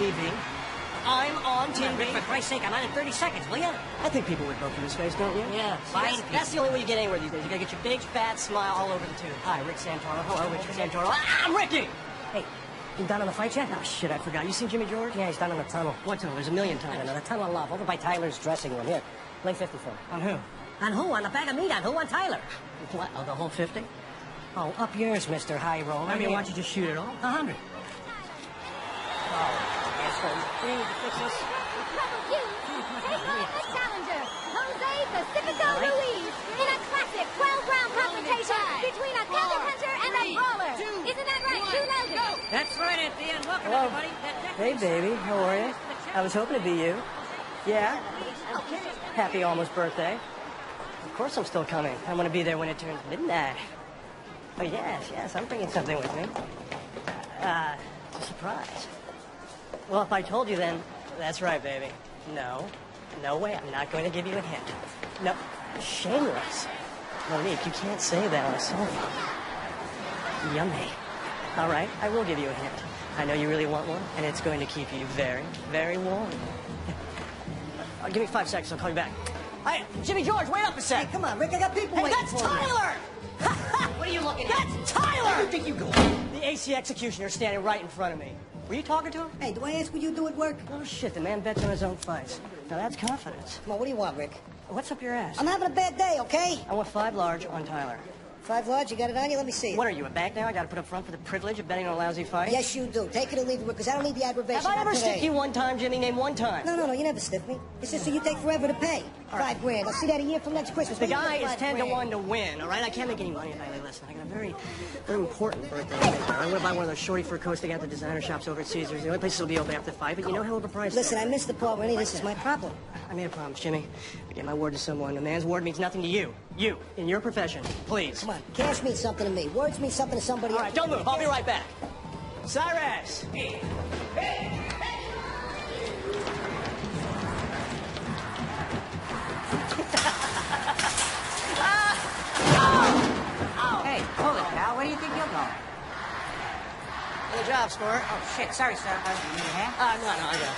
TV. I'm on TV. Rick, for Christ's sake, I'm on in 30 seconds, will you? I think people would vote for this face, don't you? Yeah, fine. That's the only way you get anywhere these days. You gotta get your big, fat smile all over the tube. Hi, Rick Santoro. Hello, Richard Santoro. I'm Ricky! Hey, you done on the fight yet? Oh, shit, I forgot. You seen Jimmy George? Yeah, he's down in the tunnel. What tunnel? There's a million I don't times. know, the tunnel of love, over by Tyler's dressing room. Here, play 50 for me. On who? On who? On the bag of meat. On who? On Tyler. What? Oh, the whole 50? Oh, up yours, Mr. High Roller. I mean, why don't you just shoot it all? 100. Oh, asshole. We need to fix this. Challenger, Jose Pacifico Ruiz, in a classic 12-round confrontation between a counter puncher and a brawler. Isn't that right? Who knows it? That's right, Anthony. Welcome, Hello. everybody. Hey, baby. How are you? I was hoping to be you. Yeah? Happy almost birthday. Of course I'm still coming. I want to be there when it turns midnight. Oh, yes, I'm bringing something with me. It's a surprise. Well, if I told you, then that's right, baby. No way. I'm not going to give you a hint. No, shameless. Monique, you can't say that on a cell phone. Yummy. All right, I will give you a hint. I know you really want one, and it's going to keep you very, very warm. Give me 5 seconds. I'll call you back. Hey, Jimmy George, wait up a sec. Hey, come on, Rick. I got people Hey, waiting that's for me. Tyler! What are you looking at? That's Tyler! Where do you think you go? The AC executioner standing right in front of me. Were you talking to him? Hey, do I ask what you do at work? Oh, shit, the man bets on his own fights. Now, that's confidence. Come on, what do you want, Rick? What's up your ass? I'm having a bad day, okay? I want 5 large on Tyler. 5 large, you got it on you? Let me see it. What are you, a bank now? I gotta put up front for the privilege of betting on a lousy fight? Yes, you do. Take it or leave it, because I don't need the aggravation. Have I not ever today. stiffed you one time, Jimmy? Name one time. No, you never stiff me. It's just that you take forever to pay. $5 grand. I'll see that a year from next Christmas. The Where you guy get is 5 10 to grand? 1 to win, all right? I can't make any money if I listen. I got a very, very important birthday to make. I want to buy one of those shorty fur coats they got at the designer shops over at Caesars. The only places will be open after 5, but you know how overpriced. Listen, I missed the part where any of this is my problem. I made a promise, Jimmy. I gave my word to someone. A man's word means nothing to you. You, in your profession. Please. Come on, cash means something to me. Words mean something to somebody All else. right, don't move. I'll be right back. Cyrus! Hey, hold it, pal. Where do you think you're going? The job, sport. Oh, shit. Sorry, sir. You need a hand? No, I got it.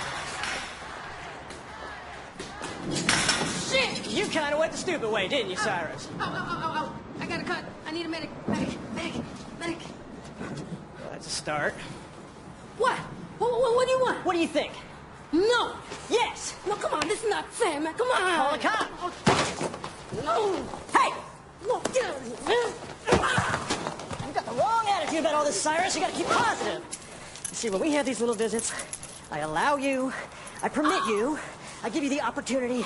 Shit! You kind of went the stupid way, didn't you, Cyrus? Oh. I got a cut. I need a medic. Medic. Well, that's a start. What? What do you want? What do you think? No. Yes! No, come on. This is not fair, man. Come on. Call a cop! No. Hey! No, get out of here, man. You got the wrong attitude about all this, Cyrus. You gotta keep positive. You see, when we have these little visits, I allow you, I permit you, I give you the opportunity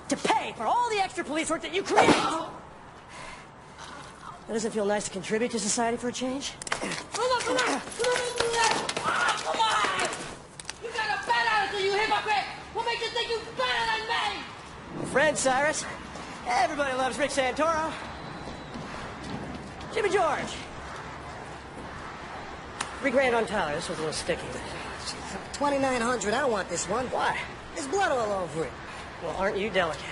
to pay for all the extra police work that you create. That doesn't feel nice to contribute to society for a change? Come on. Come on. You got a bad attitude, you hypocrite. What makes you think you're better than me? Friend, Cyrus. Everybody loves Rick Santoro. Jimmy George. $3 grand on Tyler. This was a little sticky. 2,900. I don't want this one. Why? There's blood all over it. Well, aren't you delicate?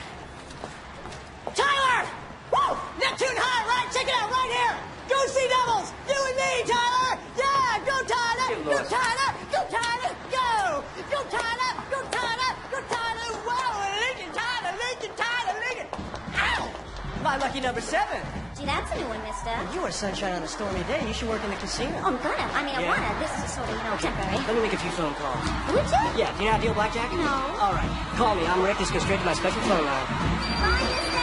Tyler! Woo! Neptune high, right? Check it out, right here! Go see Devils! You and me, Tyler! Yeah! Go, Tyler! Go, Tyler! Go, Tyler! Go! Go, Tyler! Go, Tyler! Go, Tyler! Whoa! Lincoln, Tyler! Ow! My lucky number 7. Gee, that's a new one, mister. You are sunshine on a stormy day. You should work in the casino. Oh, I'm gonna. I Yeah. wanna. This is sort of, temporary. Let me make a few phone calls. Would you? Yeah, do you know how to deal blackjack? No. All right. Call me. I'm Rick. Just go straight to my special phone line. Bye, mister.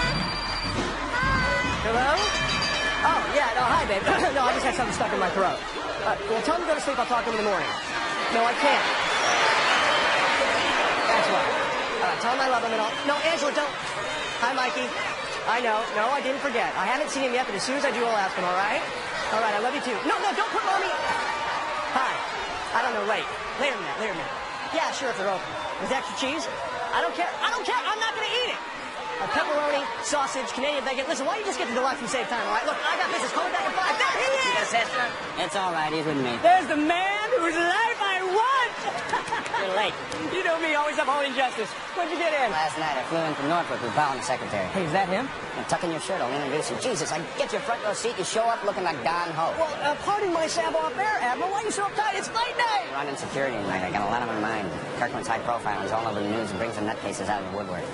Bye. Hello? Oh, yeah, no, hi, babe. No, I just had something stuck in my throat. Well, tell him to go to sleep. I'll talk to him in the morning. No, I can't. That's why. All right, tell him I love him and all. No, Angela, don't. Hi, Mikey. I know. No, I didn't forget. I haven't seen him yet, but as soon as I do, I'll ask him, all right? All right, I love you, too. No, don't put mommy. Hi. I don't know, late. Later than that. Yeah, sure, if they're open. With extra cheese? I don't care. I'm not going to eat it. Pepperoni, sausage, Canadian bacon. Listen, why don't you just get to deluxe and save time, all right? Look, I got business. Call me back in 5. There he is! Sister? It's all right. He's with me. There's the man whose life I want! You're late. You know me, always upholding justice. When'd you get in? Last night I flew in from Norfolk with Val and the secretary. Hey, is that him? Now, tuck in your shirt, I'll introduce you. Jesus, I get your front row seat, you show up looking like Don Ho. Well, pardon my savoir-faire, Admiral. Why are you so uptight? It's fight night! Running security tonight. I got a lot on my mind. Kirkland's high profile. He's all over the news and brings the nutcases out of the woodwork.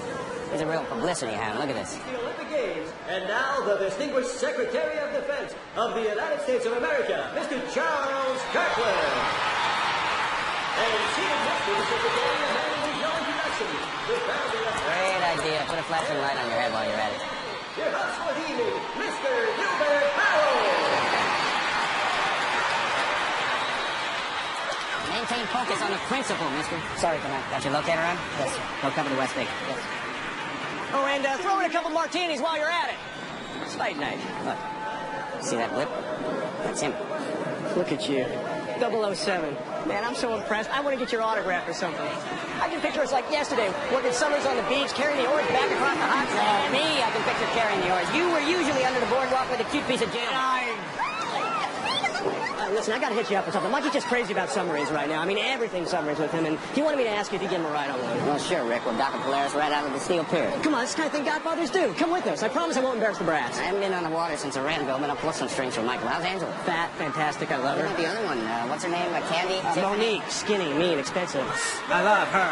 He's a real publicity hound. Look at this. The Olympic Games, and now the distinguished Secretary of Defense of the United States of America, Mr. Charles Kirkland. And seated next to the Secretary of handling your introduction, the founder of... Great idea. Put a flashing light on your head while you're at it. Your host for the evening, Mr. Hubert Powell. Maintain focus on the principle, mister. Sorry, tonight. Got your locator on? Yes, sir. Go cover the West Wing. Yes. Oh, and throw in a couple martinis while you're at it. It's fight night. Look. See that blip? That's him. Look at you. 007. Man, I'm so impressed. I want to get your autograph or something. I can picture us like yesterday, working summers on the beach, carrying the oars back across the hot sand. Me, I can picture carrying the oars. You were usually under the boardwalk with a cute piece of jam. Listen, I gotta hit you up or something. Monkey's just crazy about submarines right now. I mean, everything's submarines with him, and he wanted me to ask you if you give him a ride on one. Well, sure, Rick. We'll dock a Polaris right out of the steel pier. Come on, this kind of thing Godfathers do. Come with us. I promise I won't embarrass the brats. I haven't been on the water since a Ranville, but I'll pull some strings from Michael. How's Angela? Fat, fantastic, I love What her. about the other one? What's her name? Candy? Monique, skinny, mean, expensive. I love her.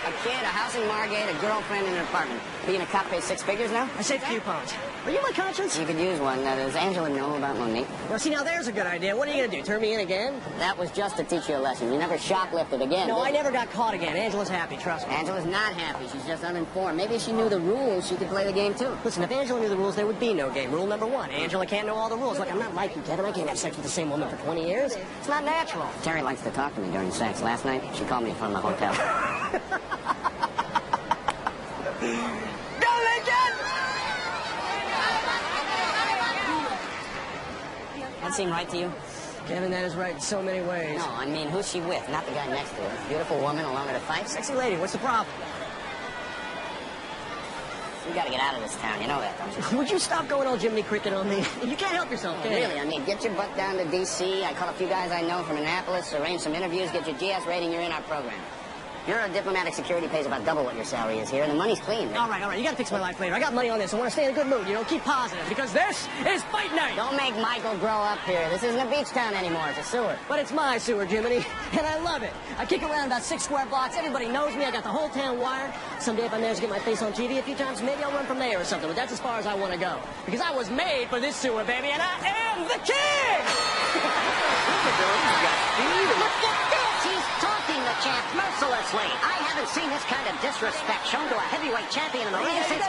A kid, a house in Margate, a girlfriend, and an apartment. Being a cop pays 6 figures now? I saved coupons. Are you my conscience? You could use one. Does Angela know about Monique? Well, see, now there's a good idea. What are you going to do, turn me in again? That was just to teach you a lesson. You never shoplifted again. No, I never got caught again. Angela's happy, trust me. Angela's not happy. She's just uninformed. Maybe if she knew the rules, she could play the game, too. Listen, if Angela knew the rules, there would be no game. Rule number 1, Angela can't know all the rules. Look, I'm not like you, Kevin. I can't have sex with the same woman for 20 years. It's not natural. Terry likes to talk to me during sex. Last night, she called me from the hotel. Go, Lincoln! That seem right to you? Kevin, that is right in so many ways. No, I mean, who's she with? Not the guy next to her. Beautiful woman along with a fight? Sexy lady, what's the problem? You gotta get out of this town, you know that, don't you? Would you stop going all Jiminy Cricket on me? You can't help yourself, can you? Really, I mean, get your butt down to D.C. I call a few guys I know from Annapolis, arrange some interviews, get your GS rating, you're in our program. Your diplomatic security pays about double what your salary is here, and the money's clean. All right, you gotta fix my life later. I got money on this. I want to stay in a good mood, keep positive, because this is fight night! Don't make Michael grow up here. This isn't a beach town anymore, it's a sewer. But it's my sewer, Jiminy, and I love it. I kick around about 6 square blocks, everybody knows me, I got the whole town wired. Someday if I manage to get my face on TV a few times, maybe I'll run from there or something, but that's as far as I want to go. Because I was made for this sewer, baby, and I am the king! Look at this! He's talking the champ mercilessly. I haven't seen this kind of disrespect shown to a heavyweight champion in the ring since...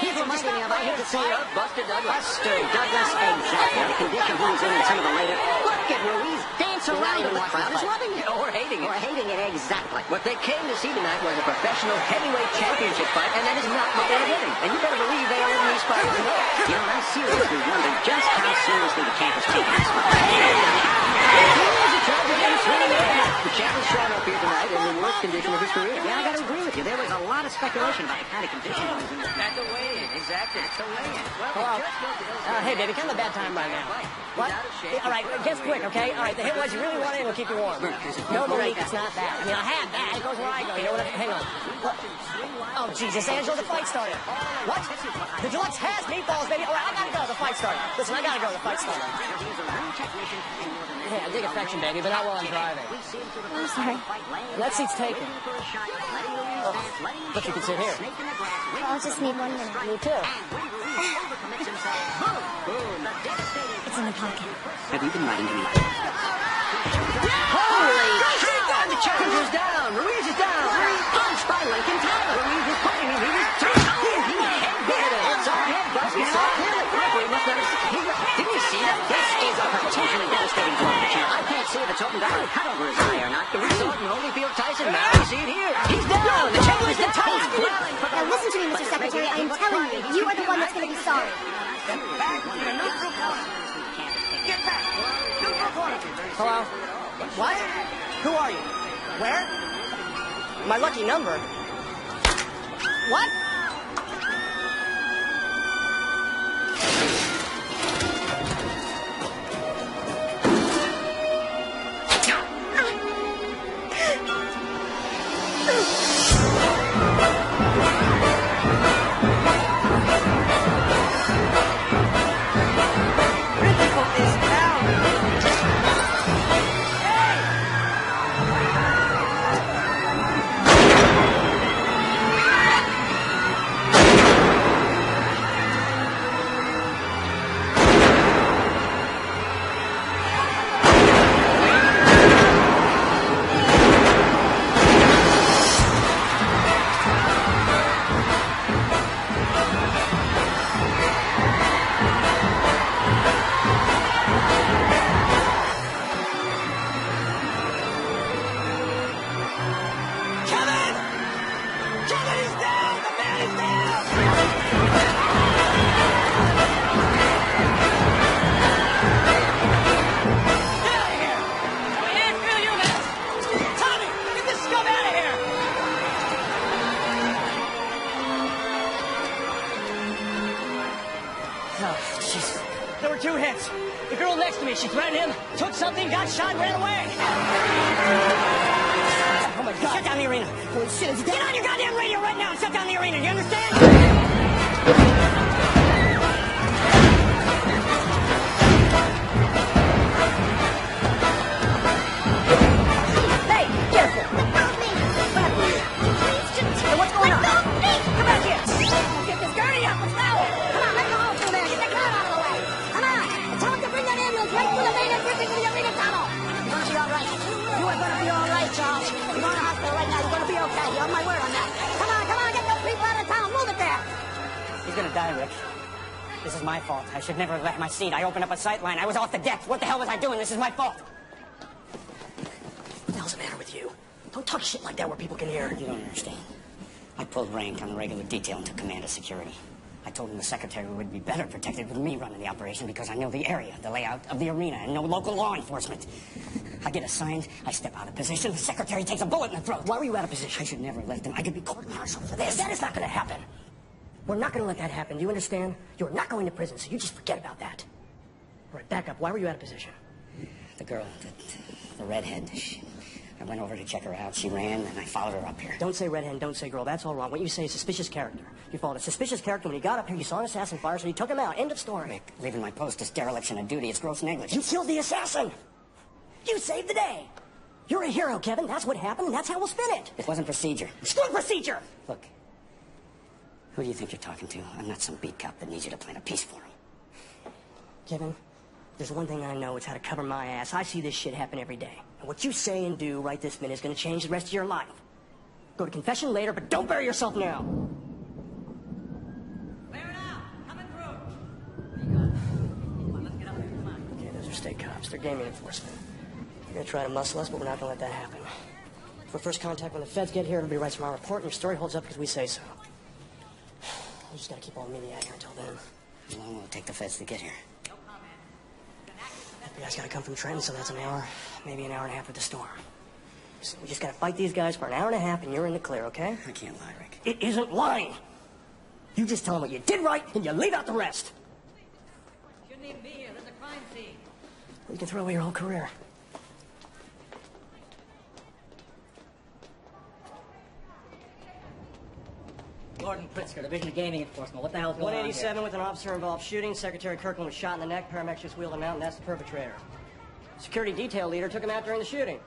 He's reminding me of I hate to say it. Buster Douglas. Buster Douglas, exactly. The condition he was in some of the later... Look at Ruiz dance around and the crowd is loving it. Or hating it. Or hating it, exactly. What they came to see tonight was a professional heavyweight championship fight, and that is not what they're getting. And you better believe they are in these fights as well. You know, I seriously wonder just how seriously the champ is taking this fight. The champ has shown up here tonight in the worst condition of his career. Yeah, I got to agree with you. There was a lot of speculation about the kind of conditions he was in. At the weigh-in, exactly. That's the way in. Hello? Hey, baby, kind of a bad time right now. What? All right, guess quick, okay? All right, the hit was you really want it, it'll keep you warm. No, Monique, it's not that. I mean, I had that. It goes where I go. You know what? Hang on. What? Oh, Jesus, Angela, the fight started. What? The Deluxe has meatballs, baby. All right, I gotta go. The fight started. Listen, I gotta go. The fight started. Hey, I dig affection, baby, but not while I'm driving. I'm sorry. That seat's taken. Oh, but you can sit here. I'll just need 1 minute. Me too. It's in the pocket. Have you been writing to me? Holy cow! The challenger's down! Ruiz is down! Punched by Lincoln Tyler. Ruiz is fighting him. He was turned. He headbutted him. It's our head, Buzz. We saw it clearly. Referee must have... Didn't you see that? This is a potentially devastating blow to the champ. I can't see if it's opened up or cut over his eye or not. We saw it in Holyfield Tyson. Now we see it here. He's down. The champ is down. Now listen to me, Mr. Secretary. I am telling you, you are the one that's going to be sorry. Hello? What? Who are you? Where? My lucky number. What? She threatened him, took something, got shot, ran away. Oh my God! Shut down the arena. Holy shit! Get on your goddamn radio right now and shut down the arena. Do you understand? Hey, careful! Hey, what's going on? Come back here. Get this gurney up. Let's go. Come on, let's go home through there. Get the crowd out of the way. Come on. Tell them to bring that ambulance right through the main entrance into the arena tunnel. You're gonna be all right. You are gonna be all right, Charles. You're going to the hospital right now. You're gonna be okay. You have my word on that. Come on, get those people out of town. Move it there. He's gonna die, Rick. This is my fault. I should never have left my seat. I opened up a sight line. I was off the deck. What the hell was I doing? This is my fault. What the hell's the matter with you? Don't talk shit like that where people can hear. You don't understand. I pulled rank on the regular detail and took command of security. I told him the secretary would be better protected with me running the operation because I know the area, the layout of the arena, and no local law enforcement. I get assigned, I step out of position, the secretary takes a bullet in the throat. Why were you out of position? I should never have left him. I could be court-martialed for this. That is not going to happen. We're not going to let that happen. Do you understand? You're not going to prison, so you just forget about that. All right, back up. Why were you out of position? The girl, the redhead, I went over to check her out. She ran, and I followed her up here. Don't say redhead and don't say girl. That's all wrong. What you say is suspicious character. You followed a suspicious character when you got up here. You saw an assassin fire, so you took him out. End of story. Rick, leaving my post is dereliction of duty. It's gross negligence. You killed the assassin. You saved the day. You're a hero, Kevin. That's what happened, and that's how we'll spin it. It wasn't procedure. Screw procedure! Look, who do you think you're talking to? I'm not some beat cop that needs you to plan a piece for him. Kevin, there's one thing I know. It's how to cover my ass. I see this shit happen every day. And what you say and do right this minute is going to change the rest of your life. Go to confession later, but don't bury yourself now. Clear it out. Coming through. Come on, let's get up there. Come on. Okay, those are state cops. They're gaming enforcement. They're going to try to muscle us, but we're not going to let that happen. For first contact, when the feds get here, everybody writes from our report, and your story holds up because we say so. We just got to keep all the media out here until then. How long will it take the feds to get here? You guys got to come from Trenton, so that's an hour, maybe an hour and a half with the storm. So we just got to fight these guys for an hour and a half, and you're in the clear, okay? I can't lie, Rick. It isn't lying. You just tell them what you did right, and you leave out the rest. Shouldn't even be here. There's a crime scene. You can throw away your whole career. Gordon Pritzker, Division of Gaming Enforcement. What the hell's going on 187 with an officer-involved shooting. Secretary Kirkland was shot in the neck. Paramedics just wheeled him out, and that's the perpetrator. Security detail leader took him out during the shooting.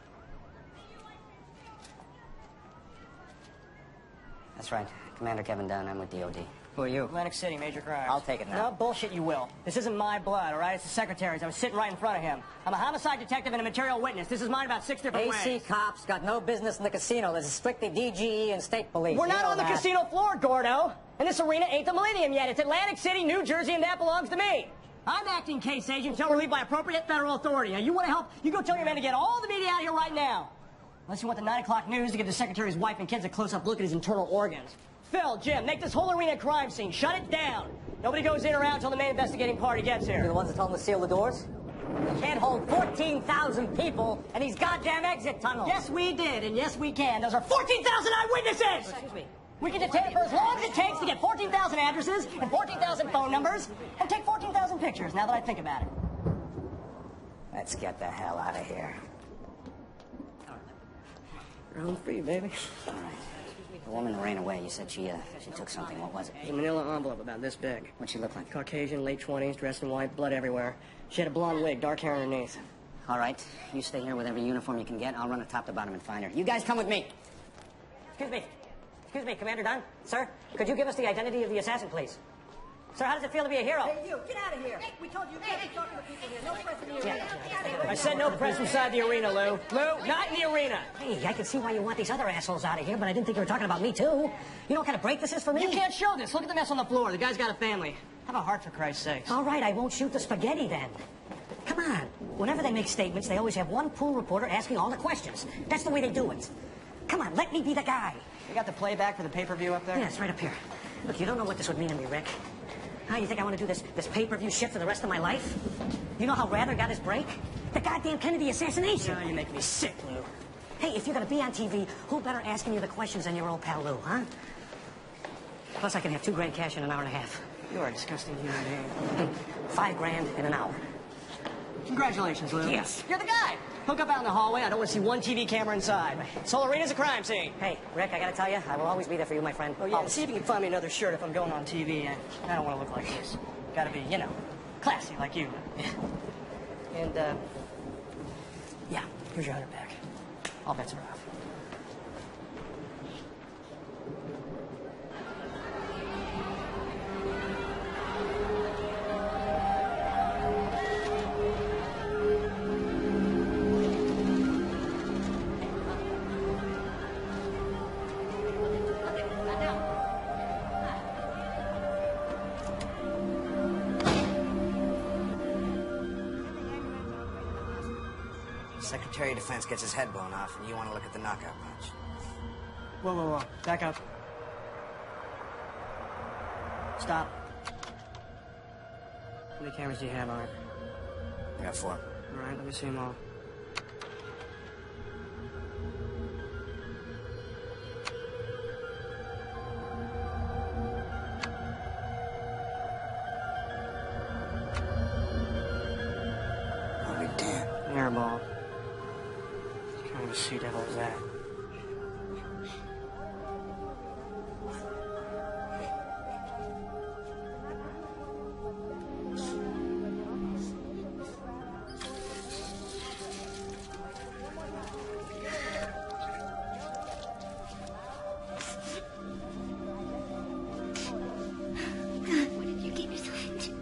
That's right. Commander Kevin Dunn. I'm with DOD. Who are you? Atlantic City, major crimes. I'll take it now. No, bullshit you will. This isn't my blood, all right? It's the secretary's. I was sitting right in front of him. I'm a homicide detective and a material witness. This is mine about 6 different AC ways. cops got no business in the casino. This is strictly DGE and state police. We're You not know on the that. casino floor, Gordo. And this arena ain't the Millennium yet. It's Atlantic City, New Jersey, and that belongs to me. I'm acting case agent until relieved by appropriate federal authority. Now, you want to help? You go tell your men to get all the media out here right now. Unless you want the 9 o'clock news to give the secretary's wife and kids a close-up look at his internal organs. Phil, Jim, make this whole arena a crime scene. Shut it down. Nobody goes in or out until the main investigating party gets You're here. the ones that told them to seal the doors? Can't hold 14,000 people in these goddamn exit tunnels. Yes, we did, and yes, we can. Those are 14,000 eyewitnesses! Excuse me. We can detain it for as long as it takes to get 14,000 addresses and 14,000 phone numbers and take 14,000 pictures, now that I think about it. Let's get the hell out of here. You're home free, baby. All right. The woman ran away. You said she took something. What was it? A manila envelope about this big. What'd she look like? Caucasian, late 20s, dressed in white, blood everywhere. She had a blonde wig, dark hair underneath. All right. You stay here with every uniform you can get. I'll run it top to bottom and find her. You guys come with me. Excuse me. Excuse me, Commander Dunn. Sir, could you give us the identity of the assassin, please? Sir, how does it feel to be a hero? Hey, you, get out of here. Hey, we told you can't be talking to people here. No press in the arena. Yeah. I said no press inside the arena, Lou. Lou, not in the arena. Hey, I can see why you want these other assholes out of here, but I didn't think you were talking about me, too. You know what kind of break this is for me? You can't show this. Look at the mess on the floor. The guy's got a family. Have a heart, for Christ's sakes. All right, I won't shoot the spaghetti then. Come on. Whenever they make statements, they always have one pool reporter asking all the questions. That's the way they do it. Come on, let me be the guy. You got the playback for the pay-per-view up there? Yeah, it's right up here. Look, you don't know what this would mean to me, Rick. Huh, you think I want to do this pay-per-view shit for the rest of my life? You know how Rather got his break? The goddamn Kennedy assassination. Oh, you make me sick, Lou. Hey, if you're going to be on TV, who better asking you the questions than your old pal Lou, huh? Plus, I can have $2 grand cash in an hour and a half. You are a disgusting human being. $5 grand in an hour. Congratulations, Lou. Yes. You're the guy. Hook up out in the hallway. I don't want to see one TV camera inside. This whole arena's a crime scene. Hey, Rick, I got to tell you, I will always be there for you, my friend. Oh, yeah. Always. See if you can find me another shirt if I'm going on TV. I don't want to look like this. Gotta be, you know, classy like you. And, yeah, here's your $100 back. All bets are off. Secretary of Defense gets his head blown off, and you want to look at the knockout match. Whoa, whoa, whoa. Back up. Stop. How many cameras do you have on it? I got 4. All right, let me see them all. I'll be damned. Airball. What kind of a sea devil is that? What did you get yourself into?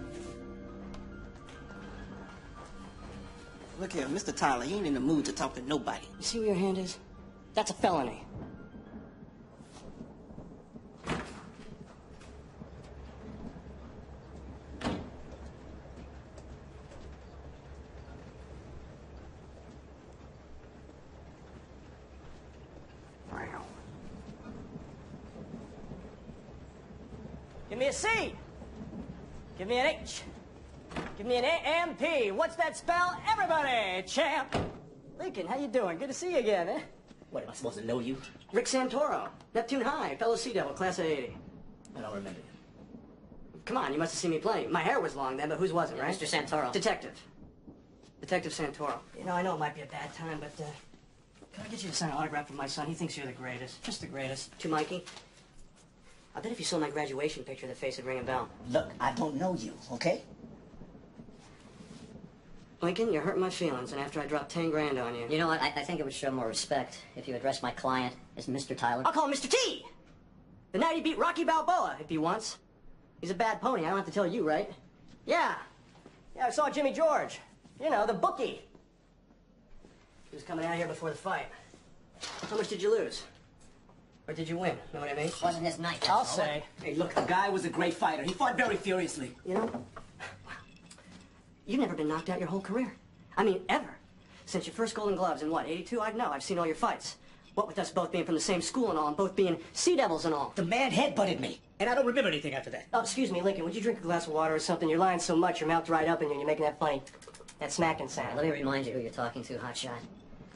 Look here, Mr. Tyler, he ain't in the mood to talk to nobody. You see where your hand is? That's a felony. Give me a C. Give me an H. Give me an AMP. What's that spell? Everybody, champ. Lincoln, how you doing? Good to see you again, eh? What, am I supposed to know you? Rick Santoro, Neptune High, fellow Sea Devil, class of '80. I don't remember you. Come on, you must have seen me playing. My hair was long then, but whose wasn't, right? Mr. Santoro. Detective. Detective Santoro. You know, I know it might be a bad time, but, can I get you to sign an autograph for my son? He thinks you're the greatest. Just the greatest. To Mikey? I bet if you saw my graduation picture, the face would ring a bell. Look, I don't know you, okay? Lincoln, you're hurting my feelings, and after I dropped 10 grand on you... You know what? I think it would show more respect if you addressed my client as Mr. Tyler. I'll call him Mr. T! The night he beat Rocky Balboa, if he wants. He's a bad pony, I don't have to tell you, right? Yeah. Yeah, I saw Jimmy George. You know, the bookie. He was coming out here before the fight. How much did you lose? Or did you win? Know what I mean? Wasn't his night, that's I'll all. say. Hey, look, the guy was a great fighter. He fought very furiously. You know, you've never been knocked out your whole career. I mean, ever. Since your first Golden Gloves in, what, '82? I know, I've seen all your fights. What with us both being from the same school and all, and both being Sea Devils and all. The man headbutted me, and I don't remember anything after that. Oh, excuse me, Lincoln, would you drink a glass of water or something? You're lying so much, your mouth dried up and you're making that funny That smacking sound. Let me remind you who you're talking to, hotshot.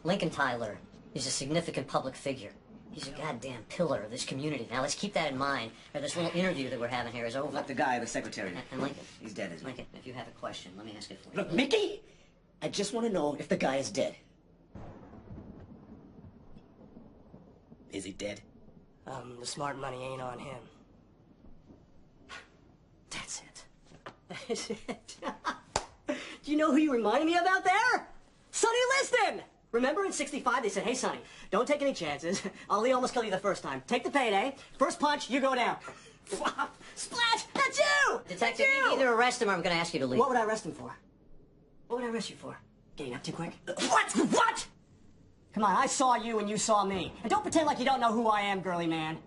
Lincoln Tyler is a significant public figure. He's a goddamn pillar of this community. Now, let's keep that in mind, or this little interview that we're having here is over. Like the guy, the secretary. And Lincoln. He's dead, isn't he? Lincoln, if you have a question, let me ask it for you. Look, Mickey, I just want to know if the guy is dead. Is he dead? The smart money ain't on him. That's it. That is it. Do you know who you reminded me of out there? Sonny Liston! Remember in '65 they said, hey, Sonny, don't take any chances. Ali almost killed you the first time. Take the payday. First punch, you go down. Splash! That's you! Detective, That's you! either arrest him or I'm going to ask you to leave. What would I arrest him for? What would I arrest you for? Getting up too quick? What? What? Come on, I saw you and you saw me. And don't pretend like you don't know who I am, girly man.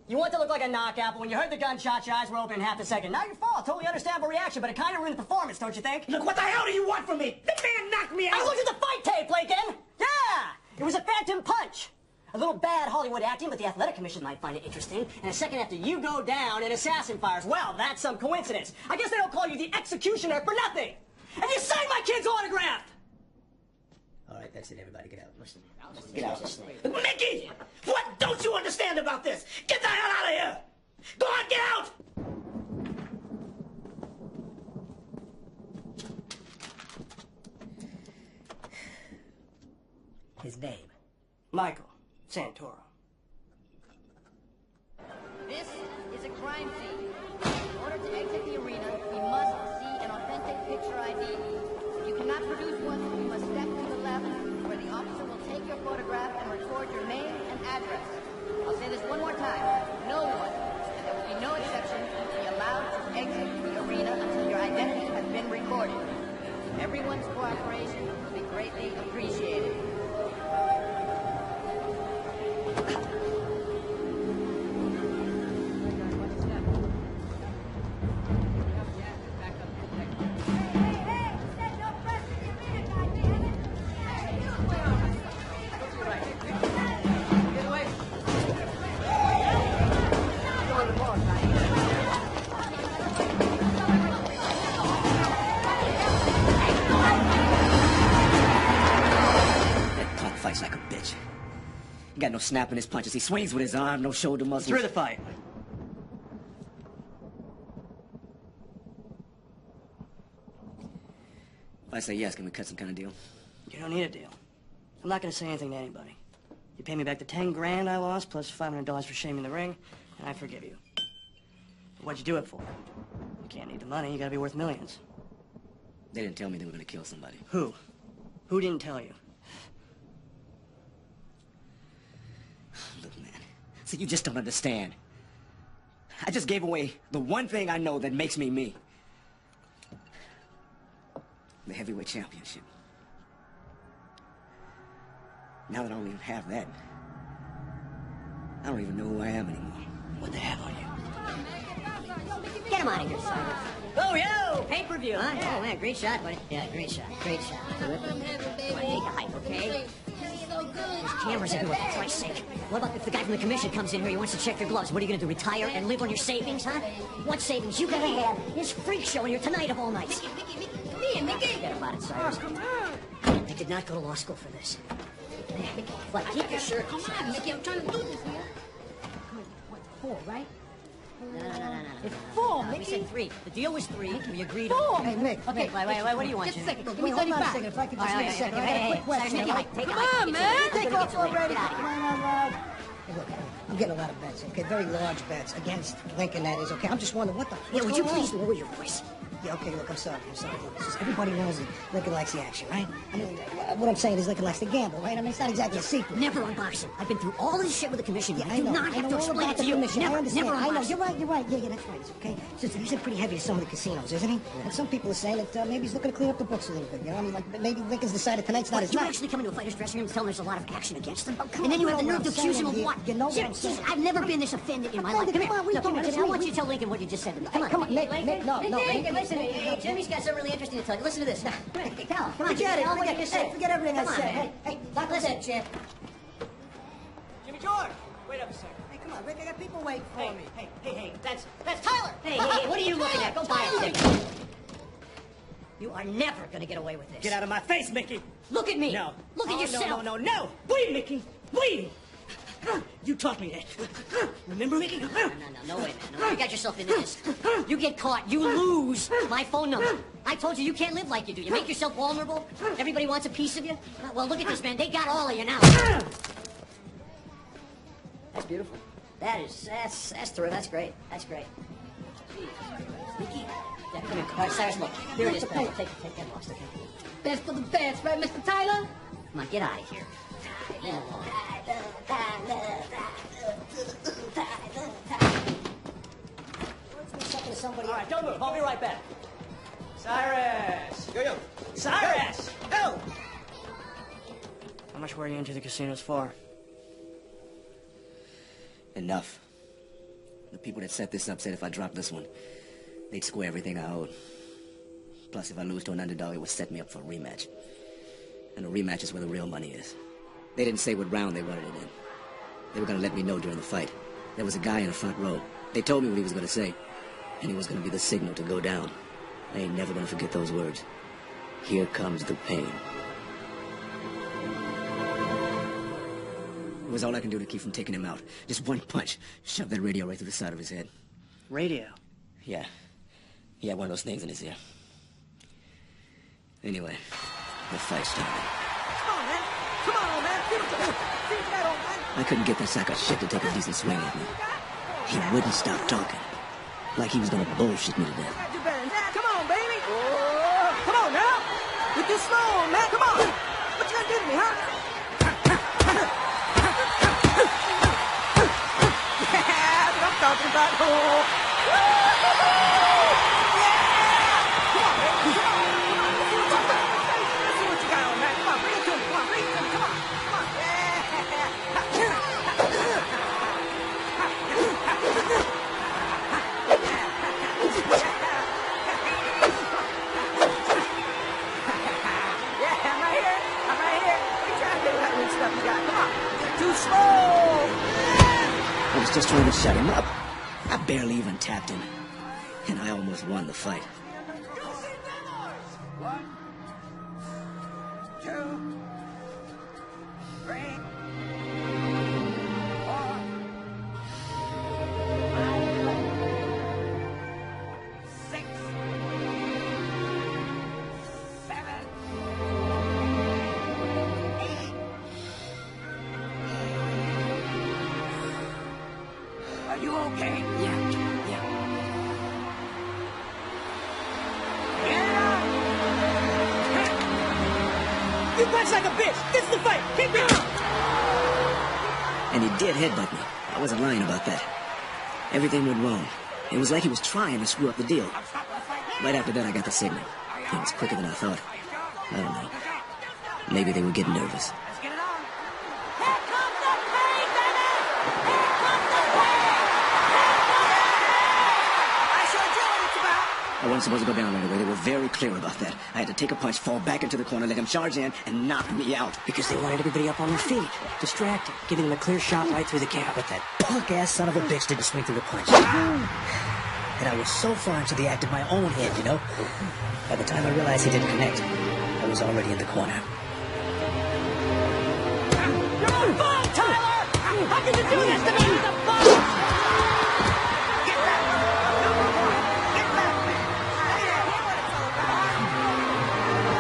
You want to look like a knockout, but when you heard the gunshot, your eyes were open in half a second. Not your fault, totally understandable reaction, but it kind of ruined the performance, don't you think? Look, what the hell do you want from me? The man knocked me out! I looked at the fight tape, Lincoln! Yeah! It was a phantom punch. A little bad Hollywood acting, but the Athletic Commission might find it interesting. And a second after you go down, an assassin fires. Well, that's some coincidence. I guess they don't call you the executioner for nothing. And you signed my kid's autograph! All right, that's it, everybody, get out. Listen, Get out. Mickey! What don't you understand about this? Get the hell out of here! Go on, get out! His name? Michael Santoro. This is a crime scene. In order to exit the arena, we must see an authentic picture ID. If you cannot produce one, you must step to the left, where the officer will take your photograph and record your name and address. I'll say this one more time. No one, and there will be no exception, will be allowed to exit the arena until your identity has been recorded. Everyone's cooperation will be greatly appreciated. Got no snap in his punches. He swings with his arm, no shoulder muscles. Through the fight. If I say yes, can we cut some kind of deal? You don't need a deal. I'm not going to say anything to anybody. You pay me back the 10 grand I lost, plus $500 for shaming the ring, and I forgive you. What'd you do it for? You can't need the money. You got to be worth millions. They didn't tell me they were going to kill somebody. Who? Who didn't tell you? Look, man. See, you just don't understand. I just gave away the one thing I know that makes me me. The heavyweight championship. Now that I don't even have that, I don't even know who I am anymore. What they have on you? Get him out of here, Simon. Oh, yo! Pay-per-view, huh? Yeah. Oh, man, great shot, buddy. Yeah, great shot. Great shot. Come on, take a hike, okay? There's cameras everywhere, for Christ's sake. What about if the guy from the commission comes in here, he wants to check your gloves? What are you going to do, retire and live on your savings, huh? What savings you gotta have is freak show in here tonight of all nights. Mickey. Forget about it, Cyrus. Come on. I did not go to law school for this. Mickey, like, keep your shirt. Come on, Mickey, I'm trying to do this here. What, 4, right? No. It's 4, Mickey. We said 3. The deal was 3. We agreed 4. on. Hey, Mick. Okay, wait, what do you want, Just a Jimmy? second. Give me 35. If I could just wait a second. I got a quick question. Take Come on, man. Take off already. Get out of here. Come on. Hey, look, I'm getting a lot of bets, okay? Very large bets against Lincoln, that is, okay? I'm just wondering, Yeah, would you please lower your voice? Yeah, okay, look, I'm sorry. Look, it's just, everybody knows that Lincoln likes the action, right? I mean, what I'm saying is Lincoln likes to gamble, right? I mean, it's not exactly a secret. Never unbox him. I've been through all this shit with the commission. Yeah, I I do know. not have to all explain about it to the you. commission. Never I understand. unbox I know. him. You're right. Yeah, that's right. It's okay. Just, he's pretty heavy at some of the casinos, isn't he? Yeah. And some people are saying that maybe he's looking to clean up the books a little bit, you know? I mean, like, maybe Lincoln's decided tonight's not his You night. actually come into a fighter's dressing room and tell him there's a lot of action against him? Oh, come And then on, you have the you know nerve to what I'm accuse him of saying. what? You know what I'm saying. I've never been this offended in my life. Come here. Come on, what are you Look, doing? Jimmy, I want you to tell Lincoln what you just said to me. Come on. Come on, Nick, no. Hey, listen, Jimmy's got something really interesting to tell you. Listen to this. Now, tell him. Come on, Forget it. tell him what you just said. Forget everything I Come on, said. man. Hey, Listen, champ. Jimmy George! Wait up a second. Hey, come on, Rick, I got people waiting for me. Hey, that's Tyler! Hey, what are you looking at? Go buy it. You are never gonna get away with this. Get out of my face, Mickey! Look at me! No. Look at yourself! No! Bleed, Mickey! Bleed! You taught me that. Remember, Mickey? No, way, man. No, you got yourself into this. You get caught, you lose my phone number. I told you can't live like you do. You make yourself vulnerable. Everybody wants a piece of you. Well, look at this, man. They got all of you now. That's beautiful. That's through. That's great. That's great. Mickey. Yeah, come here. All right, Cyrus, look. Here it is. Take that lost, okay? Best of the best, right, Mr. Tyler? Come on, get out of here. Somebody. All right, don't move. I'll be right back. Cyrus! Yo. Cyrus! Yo! How much were you into the casinos for? Enough. The people that set this up said if I dropped this one, they'd square everything I owed. Plus, if I lose to an underdog, it would set me up for a rematch. And a rematch is where the real money is. They didn't say what round they wanted it in. They were gonna let me know during the fight. There was a guy in the front row. They told me what he was gonna say. And he was gonna be the signal to go down. I ain't never gonna forget those words. Here comes the pain. It was all I can do to keep from taking him out. Just one punch. Shoved that radio right through the side of his head. Radio? Yeah. He had one of those things in his ear. Anyway, the fight started. Come on, man! Come on, man! See what you got on, man! I couldn't get that sack of shit to take a decent swing at me. He wouldn't stop talking. Like he was gonna bullshit me to death. Do better than that. Come on, baby! Oh, come on now! You're too slow, man! Come on! What you gonna do to me, huh? Yeah, that's what I'm talking about. Oh. I was just trying to shut him up. I barely even tapped him. And I almost won the fight. 1, 2, 3, 4, 5, 6, 7, 8. Are you okay? Yeah. You punch like a bitch! This is the fight! Keep it! And he did headbutt me. I wasn't lying about that. Everything went wrong. It was like he was trying to screw up the deal. Right after that, I got the signal. It was quicker than I thought. I don't know. Maybe they were getting nervous. Let's get it on! Here comes the pain, baby! Here comes the pain! I sure do what it's about! I wasn't supposed to go down right away. They were very clear about that. I had to take a punch, fall back into the corner, let him charge in, and knock me out. Because they wanted everybody up on their feet, distracted, giving them a clear shot right through the camp. But that punk-ass son of a bitch didn't swing through the punch. And I was so far into the act of my own head, you know? By the time I realized he didn't connect, I was already in the corner. You're on fire, Tyler! How can you do this to me? The ball! Get back! Number 1! Get back, man! I hear what it's all about.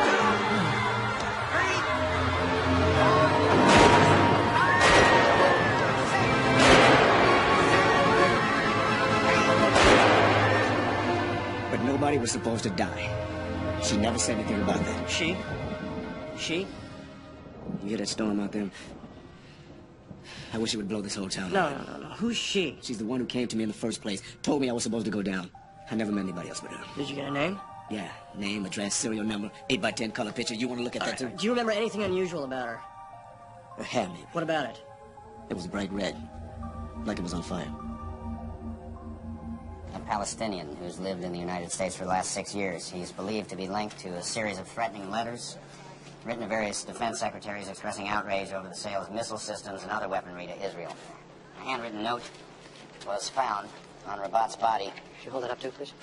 2, 3, 4, 5, 6, 7, 8. But nobody was supposed to die. She never said anything about that. She? You hear that storm out there? I wish it would blow this whole town No. up. Who's she? She's the one who came to me in the first place, told me I was supposed to go down. I never met anybody else but her. Did you get a name? Yeah, name, address, serial number, 8x10 color picture. You want to look at that too? Do you remember anything unusual about her? Her hair, maybe. What about it? It was bright red, like it was on fire. A Palestinian who's lived in the United States for the last 6 years. He's believed to be linked to a series of threatening letters written to various defense secretaries expressing outrage over the sale of missile systems and other weaponry to Israel. A handwritten note was found on Rabat's body. Could you hold it up too, please?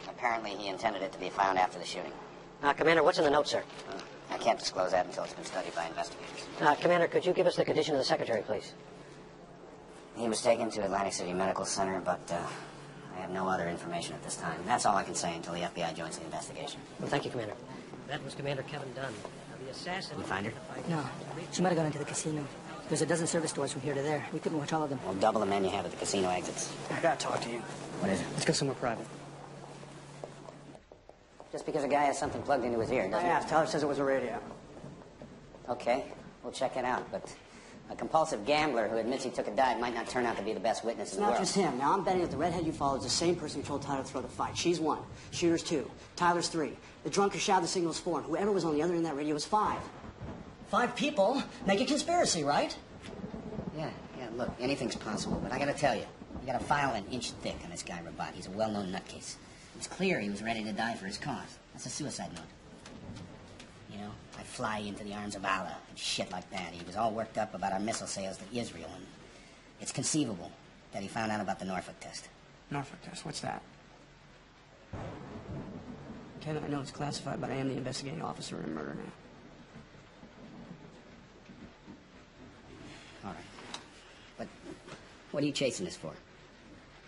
Apparently he intended it to be found after the shooting. Commander, what's in the note, sir? I can't disclose that until it's been studied by investigators. Commander, could you give us the condition of the secretary, please? He was taken to Atlantic City Medical Center, but I have no other information at this time. That's all I can say until the FBI joins the investigation. Well, thank you, Commander. That was Commander Kevin Dunn. The assassin... You find her? No. She might have gone into the casino. There's a dozen service stores from here to there. We couldn't watch all of them. Well, double the men you have at the casino exits. I gotta talk to you. What is it? Let's go somewhere private. Just because a guy has something plugged into his ear, doesn't I asked. Tyler says it was a radio. Okay, we'll check it out, but a compulsive gambler who admits he took a dive might not turn out to be the best witness in It's the not world. just him. Now, I'm betting that the redhead you follow is the same person who told Tyler to throw the fight. She's 1. Shooter's 2. Tyler's 3. The drunk who shouted the signal's 4. And whoever was on the other end of that radio was 5. 5 people make a conspiracy, right? Yeah, look, anything's possible, but I gotta tell you, you got a file an inch thick on this guy Rabat. He's a well-known nutcase. It's clear he was ready to die for his cause. That's a suicide note. You know, I fly into the arms of Allah and shit like that. He was all worked up about our missile sales to Israel, and it's conceivable that he found out about the Norfolk test. Norfolk test? What's that? Kevin, I know it's classified, but I am the investigating officer in murder now. All right. But what are you chasing this for?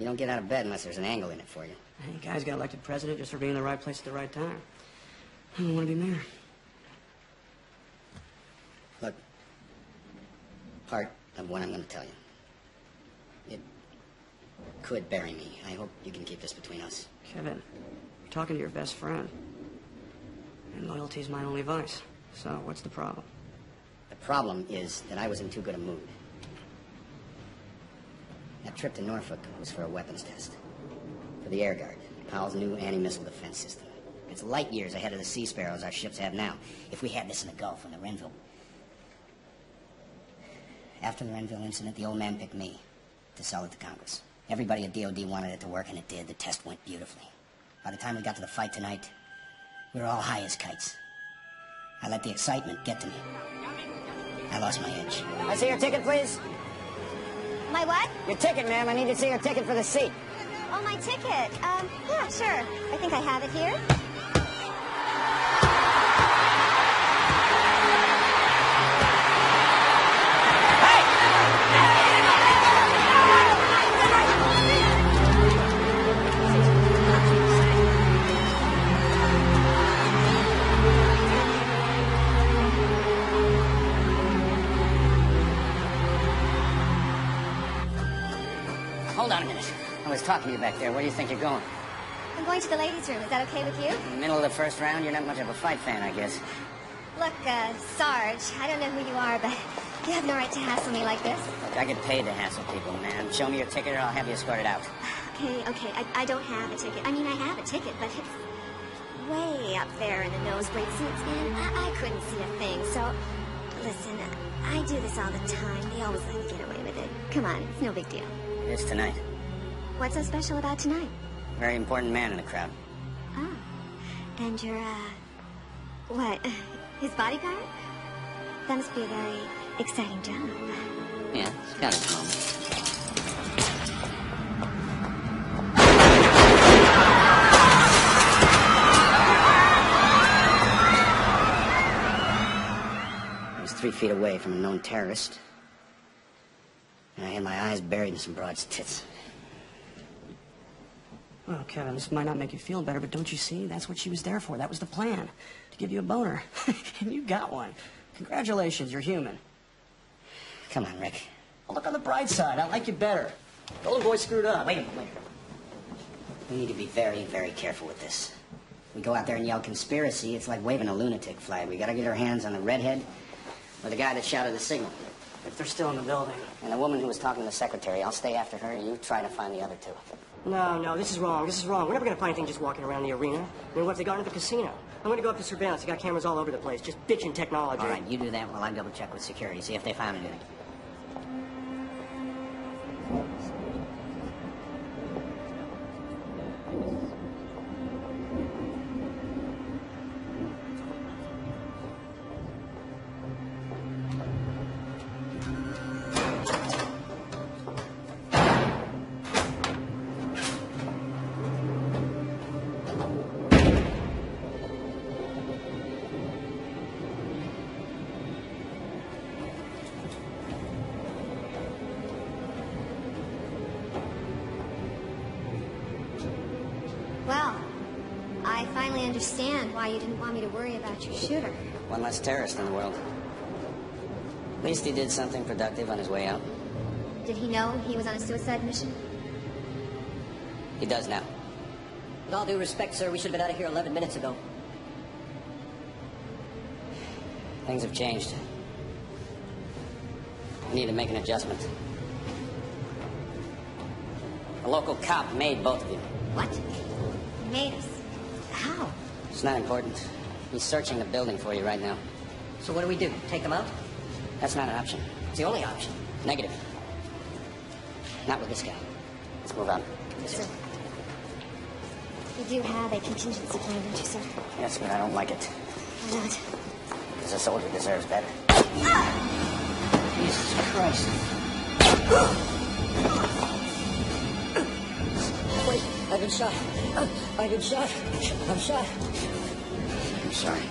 You don't get out of bed unless there's an angle in it for you. Hey, guys got elected president just for being in the right place at the right time. I don't want to be mayor. Look, part of what I'm going to tell you, it could bury me. I hope you can keep this between us. Kevin, you're talking to your best friend. And loyalty's my only vice. So, what's the problem? The problem is that I was in too good a mood. That trip to Norfolk was for a weapons test. For the Air Guard, Powell's new anti-missile defense system. It's light years ahead of the Sea Sparrows our ships have now. If we had this in the Gulf and the Renville... After the Renville incident, the old man picked me to sell it to Congress. Everybody at DOD wanted it to work, and it did. The test went beautifully. By the time we got to the fight tonight, we were all high as kites. I let the excitement get to me. I lost my edge. I see your ticket, please. My what? Your ticket, ma'am. I need to see your ticket for the seat. Oh, my ticket. Yeah, sure. I think I have it here. Hold on a minute. I was talking to you back there. Where do you think you're going? I'm going to the ladies' room. Is that okay with you? In the middle of the first round, you're not much of a fight fan, I guess. Look, Sarge, I don't know who you are, but you have no right to hassle me like this. Look, I get paid to hassle people, man. Show me your ticket or I'll have you escorted out. Okay, I don't have a ticket. I mean, I have a ticket, but it's way up there in the nosebleed seats, man. I couldn't see a thing, so... Listen, I do this all the time. They always let me get away with it. Come on, it's no big deal. It is tonight. What's so special about tonight? Very important man in the crowd. Oh. And you're, what? His bodyguard? That must be a very exciting job. Yeah, it's got its moments. I was 3 feet away from a known terrorist. And I had my eyes buried in some broad's tits. Well, Kevin, this might not make you feel better, but don't you see? That's what she was there for. That was the plan. To give you a boner. And you got one. Congratulations, you're human. Come on, Rick. Well, look on the bright side. I like you better. Golden Boy screwed up. Wait a minute. We need to be very, very careful with this. We go out there and yell conspiracy, it's like waving a lunatic flag. We gotta get our hands on the redhead or the guy that shouted the signal. If they're still in the building. And the woman who was talking to the secretary, I'll stay after her. You try to find the other 2. No, this is wrong. This is wrong. We're never going to find anything just walking around the arena. I mean, what if they got into the casino? I'm going to go up to surveillance. They got cameras all over the place. Just bitching technology. All right, you do that while I double check with security, see if they found anything. understand why you didn't want me to worry about your shooter. One less terrorist in the world. At least he did something productive on his way out. Did he know he was on a suicide mission? He does now. With all due respect, sir, we should have been out of here 11 minutes ago. Things have changed. We need to make an adjustment. A local cop made both of you. What? He made us. How? It's not important. He's searching the building for you right now. So what do we do? Take him out? That's not an option. It's the only option. Negative. Not with this guy. Let's move on. Yes, sir. You do have a contingency plan, don't you, sir? Yes, but I don't like it. Why not? Because a soldier deserves better. Jesus Christ. Wait, I've been shot. I've been shot. I'm shot. I'm sorry.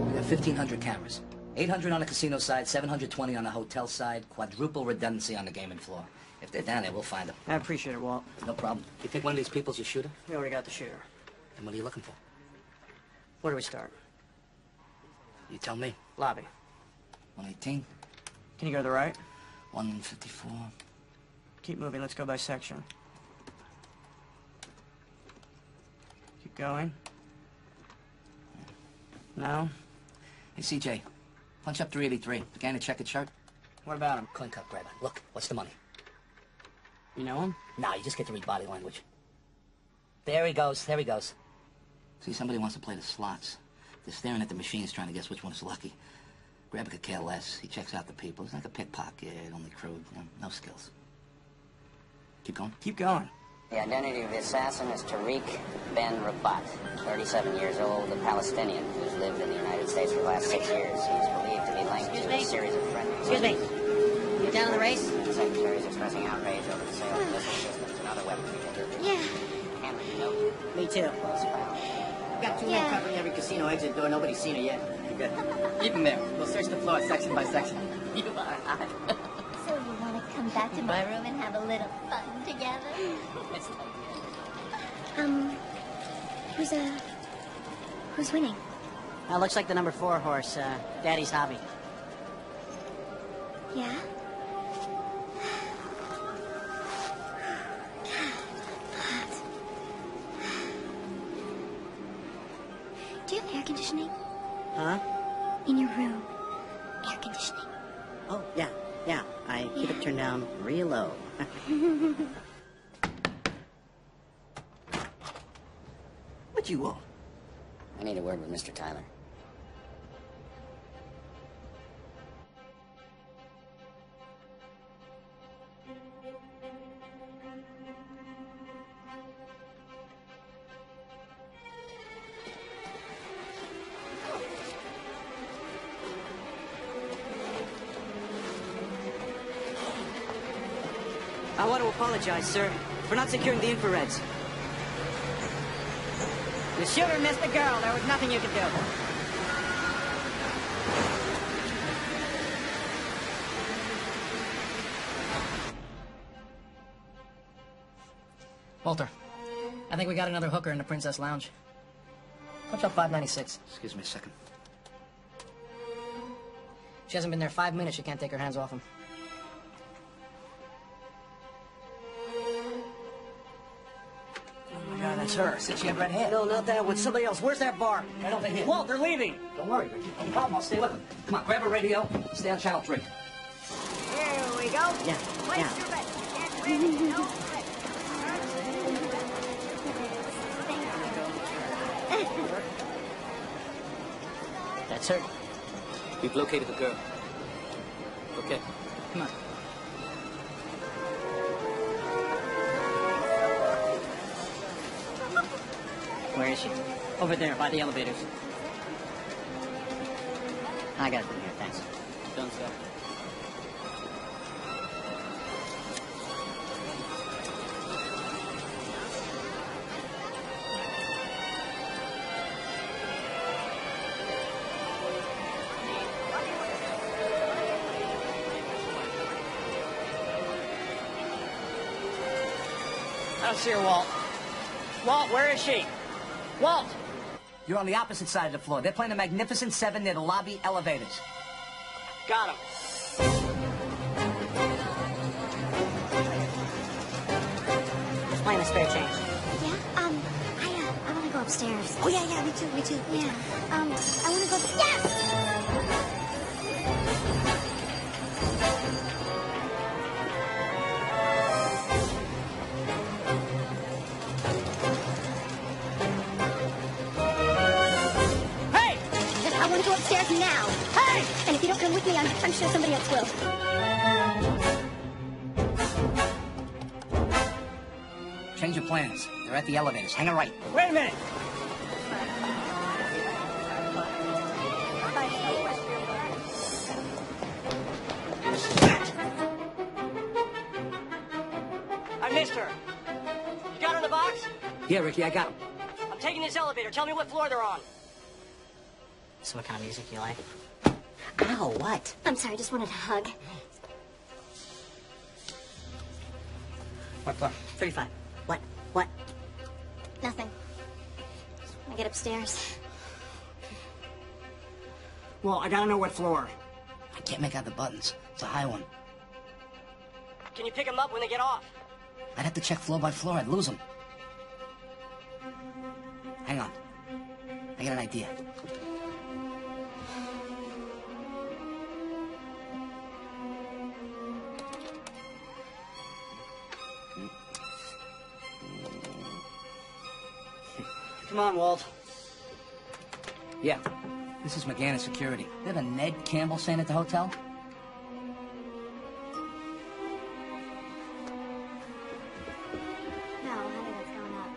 We got 1,500 cameras. 800 on the casino side, 720 on the hotel side, quadruple redundancy on the gaming floor. If they're down there, we'll find them. I appreciate it, Walt. No problem. You pick one of these people's your shooter? We already got the shooter. And what are you looking for? Where do we start? You tell me. Lobby. 118, Can you go to the right? 154. Keep moving. Let's go by section. Keep going. No? Hey, CJ, punch up 383. The guy in the checkered shirt? What about him? Clean cut grabber. Look, what's the money? You know him? Nah, you just get to read body language. There he goes, there he goes. See, somebody wants to play the slots. They're staring at the machines trying to guess which one is lucky. Grabber could care less. He checks out the people. He's like a pickpocket, only crude, no skills. Keep going? Keep going. The identity of the assassin is Tariq Ben Rabat, 37 years old, a Palestinian who's lived in the United States for the last 6 years. He's believed to be linked to a series of threatening... Excuse me. You down in the race? The secretary is expressing outrage over the sale of missile systems and other weaponry. Yeah. Handwritten note. Me too. Was found. We've got two men Yeah. covering every casino exit door. Nobody's seen her yet. Good. Keep him there. We'll search the floor section by section. You are hot. So you want to come back to my room and have a little fun together? Who's winning? Looks like the number 4 horse, Daddy's Hobby. Yeah? Do you have air conditioning? Huh? In your room. Air conditioning. Oh, yeah. I keep it turned down real low. What you want? I need a word with Mr. Tyler. I want to apologize, sir, for not securing the infrareds. The shooter missed the girl. There was nothing you could do. Walter, I think we got another hooker in the Princess Lounge. Punch up 596. Excuse me a second. She hasn't been there 5 minutes. She can't take her hands off him. Oh my God, that's her. Said she had red hair. No, not that one. Somebody else. Where's that bar? Right over here. Walt, they're leaving. Don't worry, Ricky. No problem. I'll stay with them. Come on, grab a radio. Stay on channel 3. Here we go. Yeah. Place your bet. Get ready. No flip. That's her. We've located the girl. Okay. Come on. Where is she? Over there, by the elevators. I got it from here, thanks. Done, sir. don't see her, Walt. Walt, where is she? Walt! You're on the opposite side of the floor. They're playing a Magnificent Seven near the lobby elevators. Got him. Just playing a spare change. Yeah, I want to go upstairs. Oh, yeah, me too. Yeah, I want to go... Yes! I want to go upstairs now. Hey! And if you don't come with me, I'm sure somebody else will. Change your plans. They're at the elevators. Hang a right. Wait a minute. I missed her. You got her in the box? Yeah, Ricky, I got him. I'm taking this elevator. Tell me what floor they're on. So what kind of music you like? Ow, what? I'm sorry, I just wanted a hug. What floor? 35. What? Nothing. Just want to get upstairs. Well, I gotta know what floor. I can't make out the buttons. It's a high one. Can you pick them up when they get off? I'd have to check floor by floor. I'd lose them. Hang on. I got an idea. Come on, Walt. Yeah, this is McGannis Security. They have a Ned Campbell staying at the hotel? No, honey, that's going up.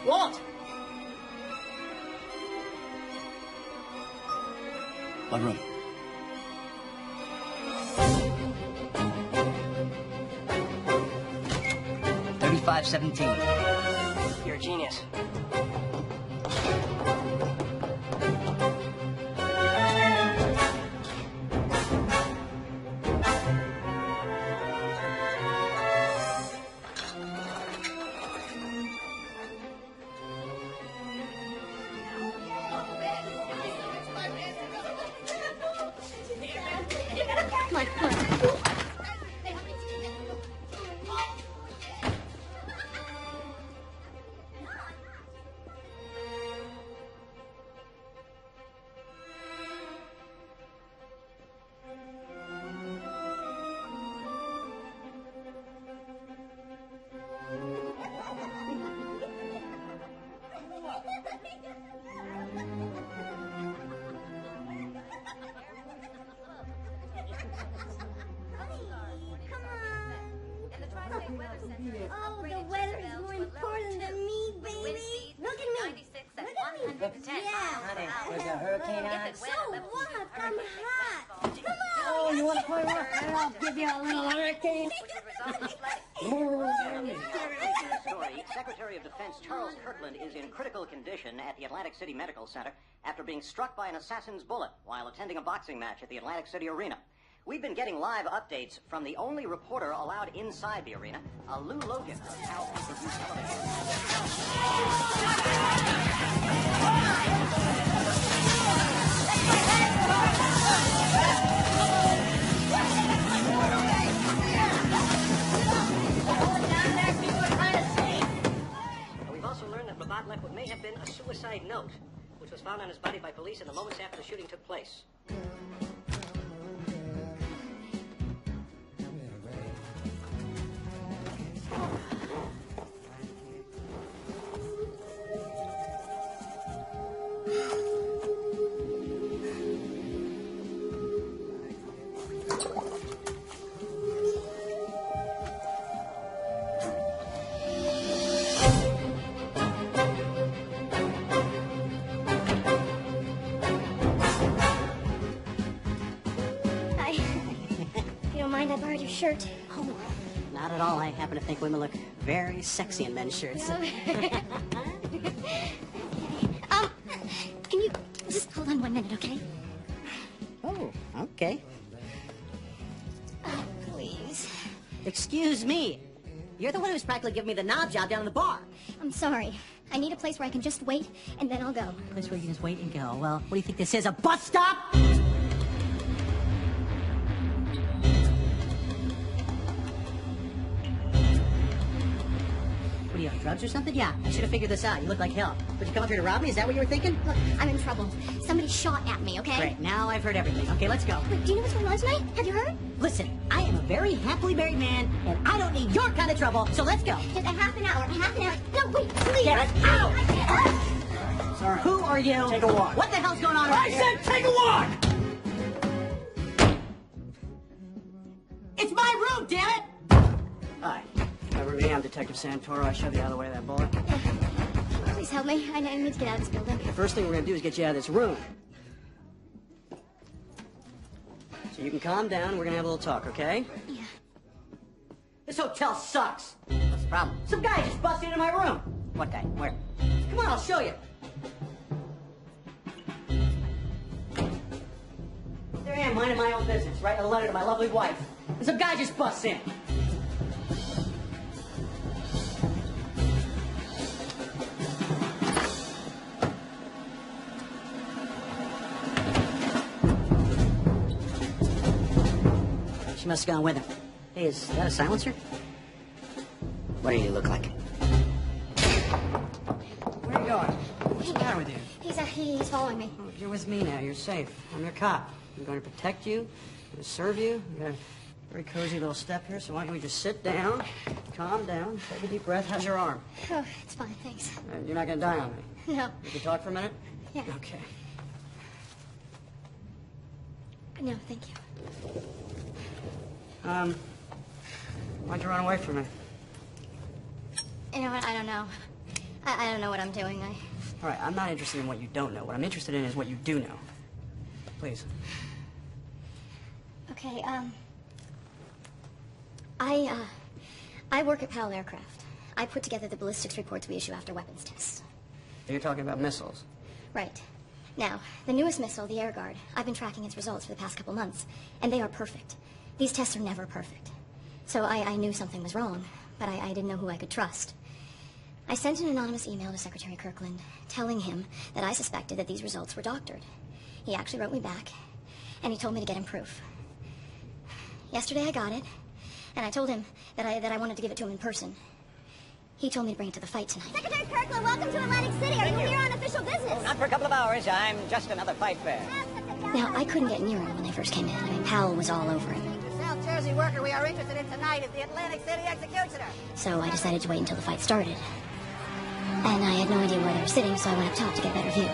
Walt! What room? $35.17. You're a genius. Come on. Oh, the weather is more important than me, baby. Look at me. Look at me. Honey, there's a hurricane on. So what? I'm hot. Come on. Oh, you want to play rock? I'll give you a little hurricane. Story, Secretary of Defense Charles Kirkland is in critical condition at the Atlantic City Medical Center after being struck by an assassin's bullet while attending a boxing match at the Atlantic City Arena. We've been getting live updates from the only reporter allowed inside the arena, Lou Logan of Cal Pay-Per-View television. We've also learned that Labat left what may have been a suicide note, which was found on his body by police in the moments after the shooting took place. If you don't mind, I borrowed your shirt. Oh, not at all. I happen to think women look very sexy in men's shirts. Can you just hold on 1 minute, okay? Oh, okay. Please. Excuse me. You're the one who's practically giving me the knob job down in the bar. I'm sorry. I need a place where I can just wait, and then I'll go. A place where you can just wait and go. Well, what do you think this is, a bus stop? What are you on drugs or something? Yeah, I should have figured this out. You look like hell. Would you come up here to rob me? Is that what you were thinking? Look, I'm in trouble. Somebody shot at me, okay? Great, now I've heard everything. Okay, let's go. Wait, do you know what's going on tonight? Have you heard? Listen, I am a very happily married man, and I don't need your kind of trouble, so let's go. Just a half an hour. No, wait, please. Get out! Sorry. Who are you? Take a walk. What the hell's going on? I said take a walk! It's my room, damn it! Hi. I'm Detective Santoro. I shoved you out of the way of that bullet. Please help me. I need to get out of this building. The first thing we're going to do is get you out of this room. So you can calm down, and we're going to have a little talk, okay? Yeah. This hotel sucks. What's the problem? Some guy just busted into my room. What guy? Where? Come on, I'll show you. There I am, minding my own business, writing a letter to my lovely wife. And some guy just busts in. She must have gone with him. Hey, is that a silencer? What do you look like? Where are you going? What's the matter with you? He's following me. Oh, you're with me now. You're safe. I'm your cop. I'm going to protect you. I'm going to serve you. We got a very cozy little step here, so why don't we just sit down, calm down, take a deep breath. How's your arm? Oh, it's fine, thanks. You're not going to die on me. No. We can talk for a minute? Yeah. Okay. No, thank you. Why'd you run away from me? You know what? I don't know. I don't know what I'm doing. All right, I'm not interested in what you don't know. What I'm interested in is what you do know. Please. Okay, I work at Powell Aircraft. I put together the ballistics reports we issue after weapons tests. You're talking about missiles. Right. Now, the newest missile, the Air Guard, I've been tracking its results for the past couple months, and they are perfect. These tests are never perfect. So I knew something was wrong, but I didn't know who I could trust. I sent an anonymous email to Secretary Kirkland, telling him that I suspected that these results were doctored. He actually wrote me back, and he told me to get him proof. Yesterday I got it, and I told him that I wanted to give it to him in person. He told me to bring it to the fight tonight. Secretary Kirkland, welcome to Atlantic City. Are you here on official business? Oh, not for a couple of hours. I'm just another fight fan. Now, I couldn't get near him when they first came in. I mean, Powell was all over him. The South Jersey worker we are interested in tonight is the Atlantic City executioner. So I decided to wait until the fight started. And I had no idea where they were sitting, so I went up top to get a better view.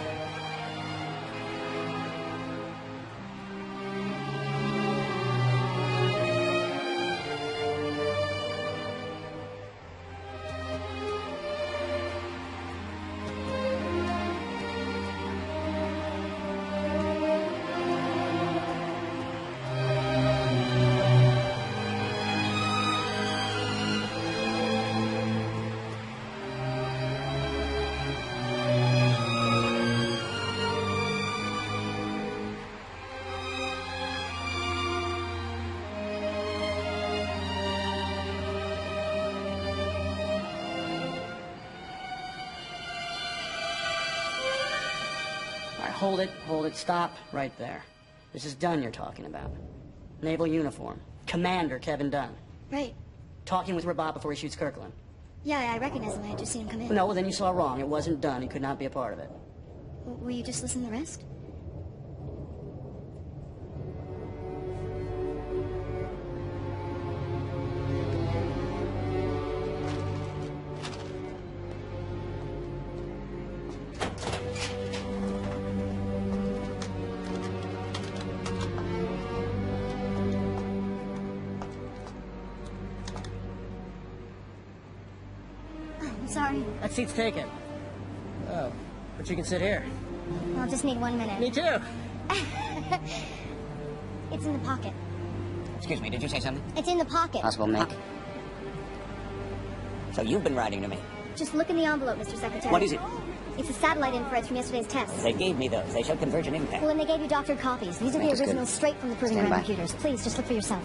Hold it, stop right there. This is Dunn you're talking about. Naval uniform. Commander Kevin Dunn. Right. Talking with Rabat before he shoots Kirkland. Yeah, I recognize him. I had just seen him come in. No, well, then you saw wrong. It wasn't Dunn. He could not be a part of it. Will you just listen to the rest? Sorry. That seat's taken. Oh, but you can sit here. I'll just need 1 minute. Me too. It's in the pocket. Excuse me, did you say something? It's in the pocket. Possible, Mick? So you've been writing to me. Just look in the envelope, Mr. Secretary. What is it? It's the satellite infrareds from yesterday's tests. They gave me those. They showed convergent impact. Well, and they gave you doctored copies. These are the Make this originals good. straight from the proving Stand ground by. computers. Please, just look for yourself.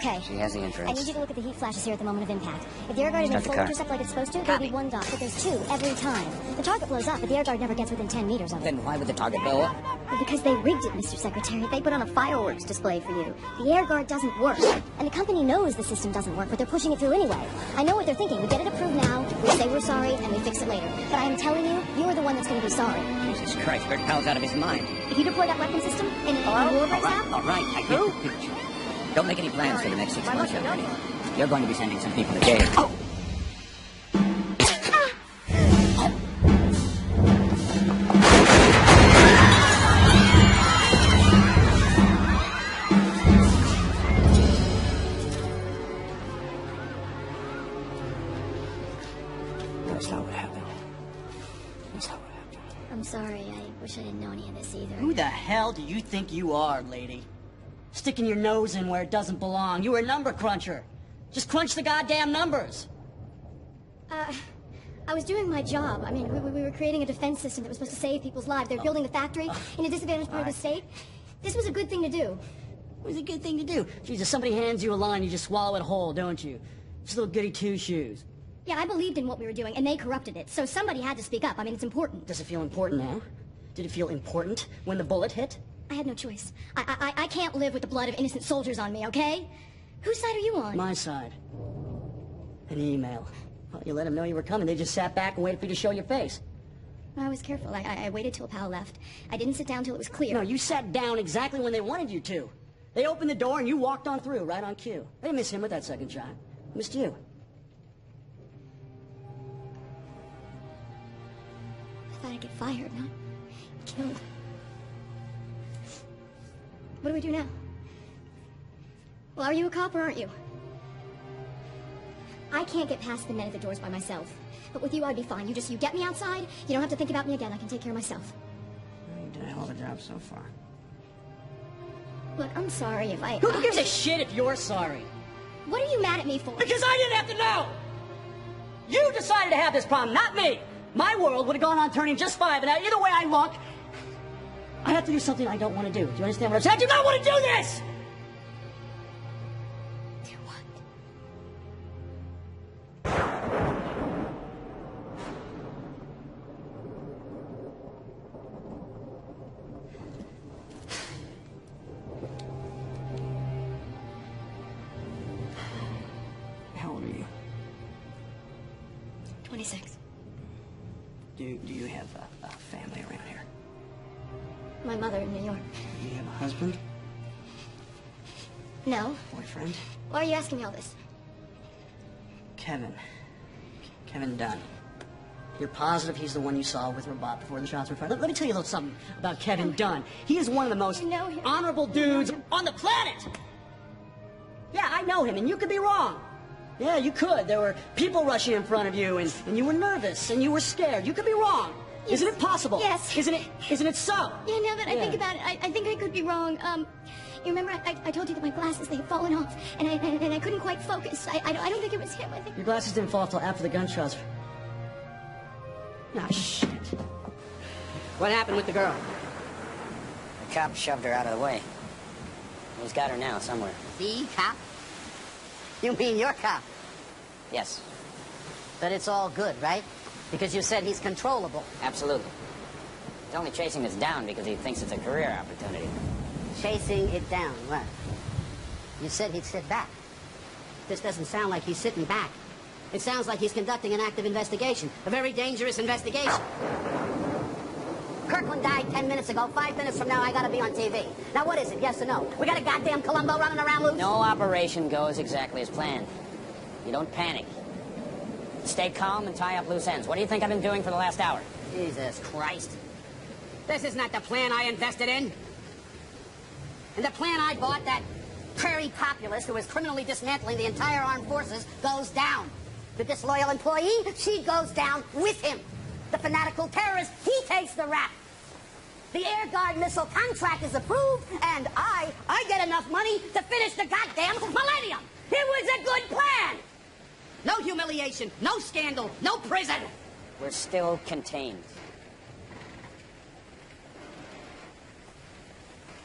Okay. She has the insurance. I need you to look at the heat flashes here at the moment of impact. If the air guard is in full intercept like it's supposed to, there'll be one dot, but there's two every time. The target blows up, but the air guard never gets within 10 meters of it. Then why would the target blow up? Well, because they rigged it, Mr. Secretary. They put on a fireworks display for you. The air guard doesn't work. And the company knows the system doesn't work, but they're pushing it through anyway. I know what they're thinking. We get it approved now, we say we're sorry, and we fix it later. But I am telling you, you're the one that's going to be sorry. Jesus Christ, Bert Powell's out of his mind. If you deploy that weapon system, and war breaks out... All right, I get the picture. Don't make any plans for the next 6 months, young lady. You're going to be sending some people to jail. Oh! That's not what happened. That's not what happened. I'm sorry. I wish I didn't know any of this either. Who the hell do you think you are, lady? Sticking your nose in where it doesn't belong. You were a number cruncher. Just crunch the goddamn numbers. I was doing my job. I mean, we were creating a defense system that was supposed to save people's lives. They're building a factory in a disadvantaged part of the state. This was a good thing to do. It was a good thing to do. Jesus, somebody hands you a line, you just swallow it whole, don't you? Just little goody two-shoes. Yeah, I believed in what we were doing, and they corrupted it. So somebody had to speak up. I mean, it's important. Does it feel important now? Did it feel important when the bullet hit? I had no choice. I can't live with the blood of innocent soldiers on me, okay? Whose side are you on? My side. An email. Well, you let them know you were coming. They just sat back and waited for you to show your face. I was careful. I waited till Pal left. I didn't sit down till it was clear. No, you sat down exactly when they wanted you to. They opened the door and you walked on through, right on cue. They didn't miss him with that second shot. They missed you. I thought I'd get fired, not killed. What do we do now? Well, are you a cop or aren't you? I can't get past the men at the doors by myself. But with you, I'd be fine. You get me outside. You don't have to think about me again. I can take care of myself. You did a hell of a job so far. Look, I'm sorry if I... Who gives a shit if you're sorry? What are you mad at me for? Because I didn't have to know! You decided to have this problem, not me! My world would have gone on turning just fine, but now either way I look, I have to do something I don't want to do. Do you understand what I'm saying? I do not want to do this! Do what? How old are you? 26. Do you have a family around here? My mother in New York. Do you have a husband? No. Boyfriend? Why are you asking me all this? Kevin Dunn. You're positive he's the one you saw with Rabat before the shots were fired? Let me tell you a little something about Kevin Dunn. He is one of the most honorable dudes on the planet! Yeah, I know him, and you could be wrong. Yeah, you could. There were people rushing in front of you, and you were nervous, and you were scared. You could be wrong. Yes. Isn't it possible? Yes. Isn't it so? Yeah, now that I think about it, I think I could be wrong. You remember I told you that my glasses, they had fallen off, and I couldn't quite focus. I don't think it was him. I think... Your glasses didn't fall off till after the gunshots. Ah, shit. What happened with the girl? The cop shoved her out of the way. He's got her now, somewhere. The cop? You mean your cop? Yes, But it's all good, right? Because you said he's controllable. absolutely. He's only chasing this down because he thinks it's a career opportunity. Chasing it down, what? You said he'd sit back. This doesn't sound like he's sitting back. It sounds like he's conducting an active investigation. A very dangerous investigation. Kirkland died 10 minutes ago. 5 minutes from now, I gotta be on TV. Now, what is it, yes or no? We got a goddamn Columbo running around loose? No operation goes exactly as planned. You don't panic. Stay calm and tie up loose ends. What do you think I've been doing for the last hour? Jesus Christ. This is not the plan I invested in. And the plan I bought, that prairie populist who is criminally dismantling the entire armed forces, goes down. The disloyal employee, she goes down with him. The fanatical terrorist, he takes the rap. The Air Guard missile contract is approved, and I get enough money to finish the goddamn millennium. It was a good plan. No humiliation, no scandal, no prison. We're still contained.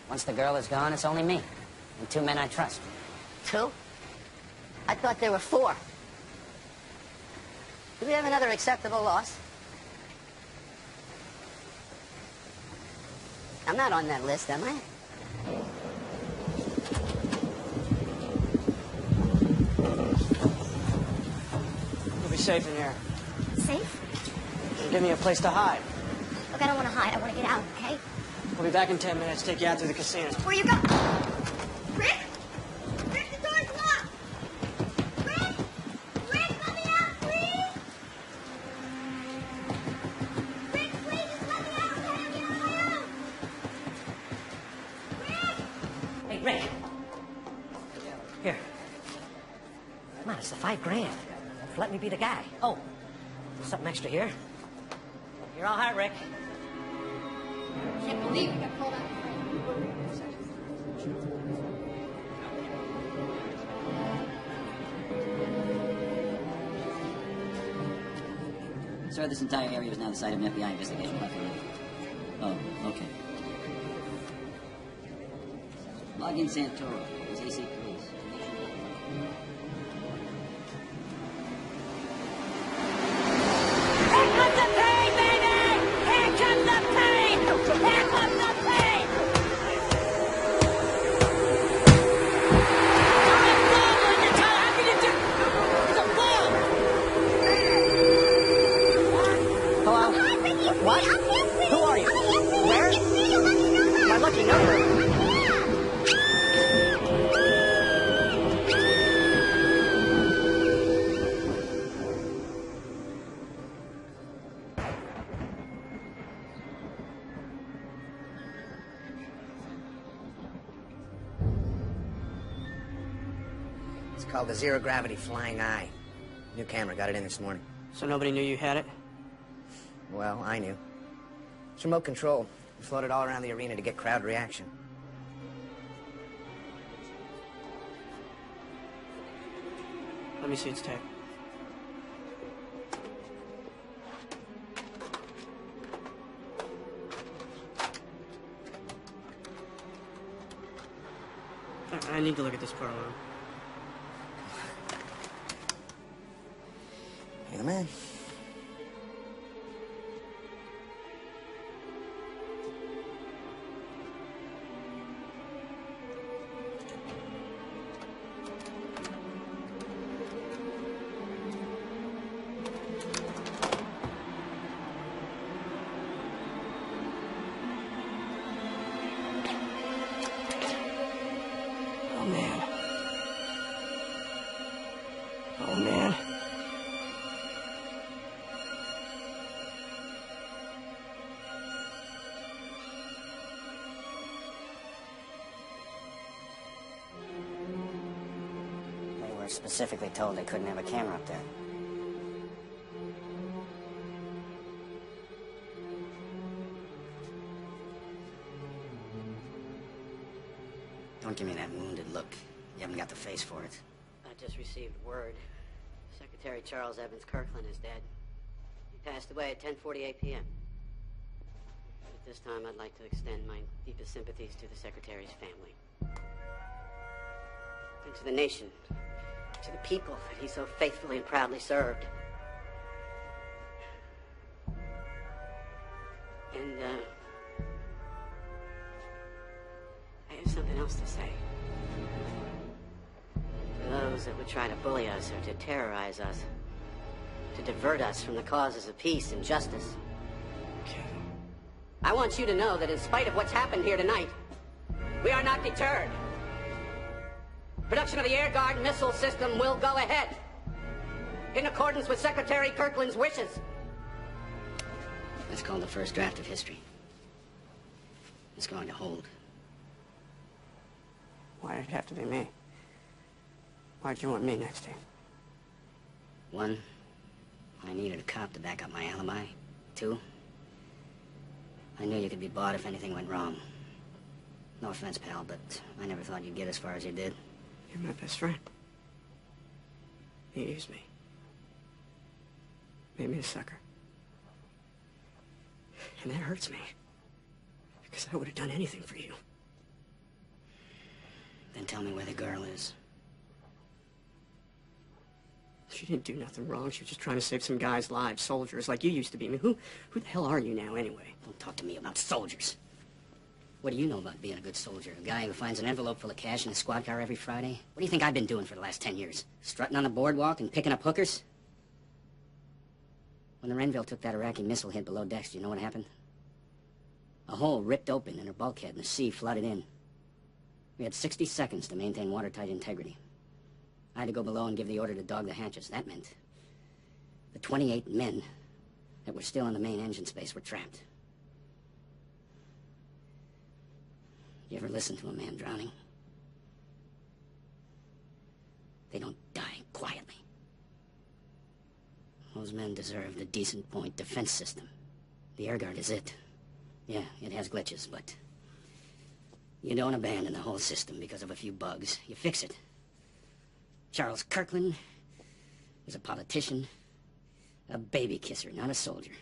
Once the girl is gone, it's only me and 2 men I trust. 2? I thought there were 4. Do we have another acceptable loss? I'm not on that list, am I? You'll be safe in here. Safe? Give me a place to hide. Look, I don't want to hide. I want to get out, okay? We'll be back in 10 minutes. Take you out to the casino. Where you go? Rick? Rick, the door's locked! Rick? Rick, let me out, please! Rick, please, just let me out! I gotta get on my own! Rick! Hey, Rick. Here. Come on, it's the $5,000. Let me be the guy. Oh, something extra here. You're all right, Rick. I can't believe we got called out. Sir, this entire area is now the site of an FBI investigation. Oh, okay. Log in Santoro. It's AC Police. Here comes the pain, baby! Here comes the pain! Here comes the pain! Hello? Hi, Ricky, it's What? me. I'm Nancy. Who are you? I'm Nancy. Where? It's me, your lucky number. My lucky number? I'm here. It's called the Zero Gravity Flying Eye. New camera, got it in this morning. So nobody knew you had it? Well, I knew. It's remote control. We floated all around the arena to get crowd reaction. Let me see its tape. I need to look at this part alone. You're the man. Oh, man. Oh, man. They were specifically told they couldn't have a camera up there. Don't give me that wounded look. You haven't got the face for it. I just received word. Secretary Charles Evans Kirkland is dead. He passed away at 10:48 p.m. At this time, I'd like to extend my deepest sympathies to the Secretary's family. And to the nation. To the people that he so faithfully and proudly served. And, I have something else to say. To those that would try to bully us or to terrorize us, to divert us from the causes of peace and justice. I want you to know that in spite of what's happened here tonight, we are not deterred. Production of the Air Guard missile system will go ahead, in accordance with Secretary Kirkland's wishes. That's called the first draft of history. It's going to hold. Why did it have to be me? Why'd you want me next to you? One, I needed a cop to back up my alibi. Two, I knew you could be bought if anything went wrong. No offense, pal, but I never thought you'd get as far as you did. You're my best friend. You used me. Made me a sucker. And that hurts me. Because I would have done anything for you. Then tell me where the girl is. She didn't do nothing wrong. She was just trying to save some guys' lives, soldiers, like you used to be. I mean, who the hell are you now, anyway? Don't talk to me about soldiers. What do you know about being a good soldier? A guy who finds an envelope full of cash in a squad car every Friday? What do you think I've been doing for the last 10 years? Strutting on the boardwalk and picking up hookers? When the Renville took that Iraqi missile hit below decks, do you know what happened? A hole ripped open in her bulkhead and the sea flooded in. We had 60 seconds to maintain watertight integrity. I had to go below and give the order to dog the hatches. That meant the 28 men that were still in the main engine space were trapped. You ever listen to a man drowning? They don't die quietly. Those men deserved a decent point defense system. The air guard is it. Yeah, it has glitches, but you don't abandon the whole system because of a few bugs. You fix it. Charles Kirkland was a politician, a baby kisser, not a soldier.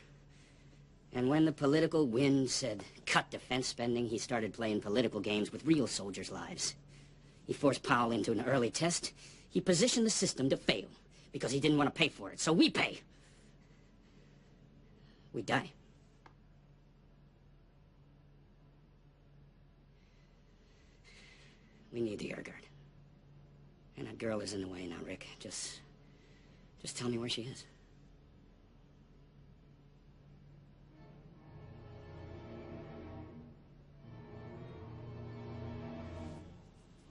And when the political wind said, cut defense spending, he started playing political games with real soldiers' lives. He forced Powell into an early test. He positioned the system to fail because he didn't want to pay for it. So we pay. We die. We need the air guard. And that girl is in the way now, Rick. Just tell me where she is.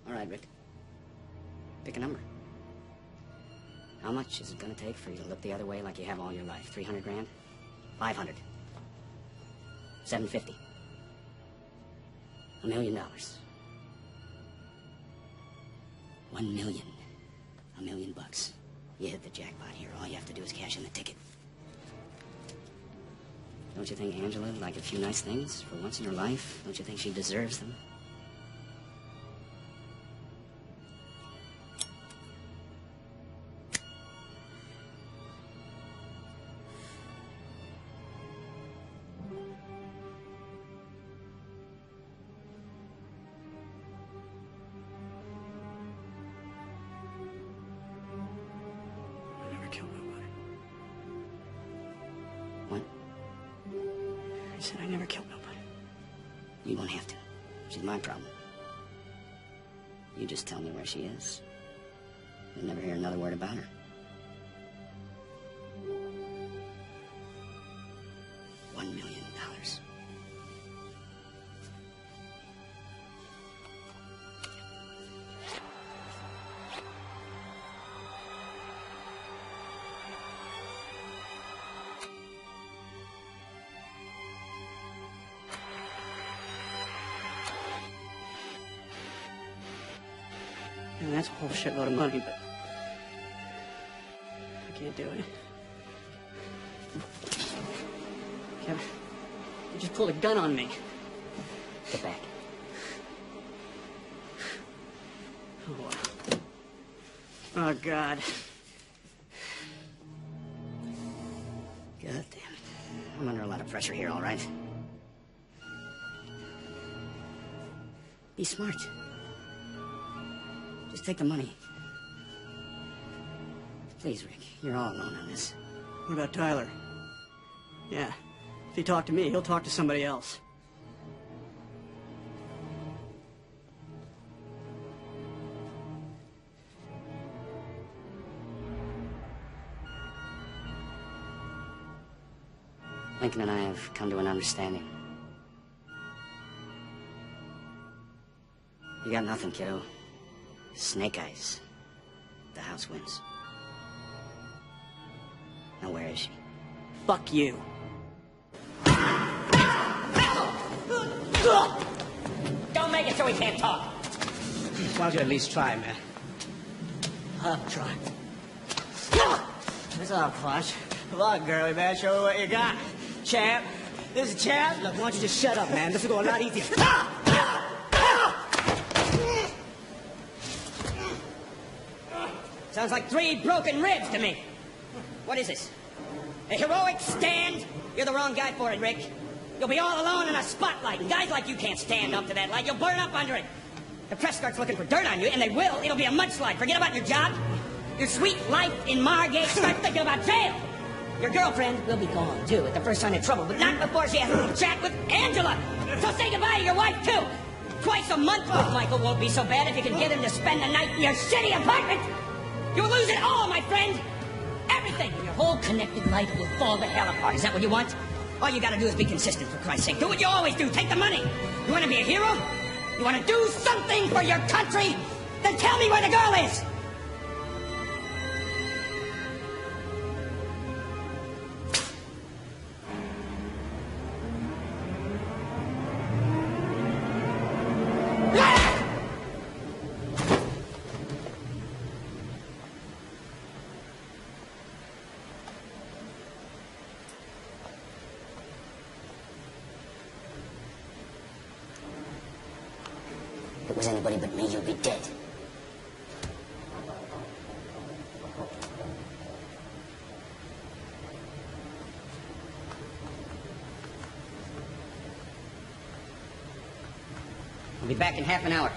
All right, Rick. Pick a number. How much is it gonna take for you to look the other way like you have all your life? 300 grand? 500? 750? $1 million? 1 million. $1 million bucks. You hit the jackpot here. All you have to do is cash in the ticket. Don't you think Angela would like a few nice things for once in her life? Don't you think she deserves them? I said I never killed nobody. You won't have to. She's my problem. You just tell me where she is. You'll never hear another word about her. $1 million. And that's a whole shitload of money, but I can't do it. Kevin, you just pulled a gun on me. Get back. Oh, wow. Oh, God. God damn it. I'm under a lot of pressure here, all right? Be smart. Just take the money. Please, Rick, you're all alone on this. What about Tyler? Yeah. If he talked to me, he'll talk to somebody else. Lincoln and I have come to an understanding. You got nothing, kiddo. Snake eyes. The house wins. Now where is she? Fuck you. Don't make it so we can't talk. Why don't you at least try, man? I'll try. What's up, Flush? Come on, girly, man. Show me what you got. Champ. This is Champ. Look, why don't you just shut up, man? This will go a lot easier. Sounds like 3 broken ribs to me. What is this? A heroic stand? You're the wrong guy for it, Rick. You'll be all alone in a spotlight, and guys like you can't stand up to that light. You'll burn up under it. The press starts looking for dirt on you, and they will. It'll be a mudslide. Forget about your job. Your sweet life in Margate, start thinking about jail. Your girlfriend will be gone, too, at the first sign of trouble, but not before she has a little chat with Angela. So say goodbye to your wife, too. Twice a month with Michael won't be so bad if you can get him to spend the night in your shitty apartment. You'll lose it all, my friend. Everything in your whole connected life will fall to hell apart. Is that what you want? All you gotta do is be consistent, for Christ's sake. Do what you always do. Take the money. You wanna be a hero? You wanna do something for your country? Then tell me where the girl is. If it was anybody but me, you'd be dead. I'll be back in half an hour.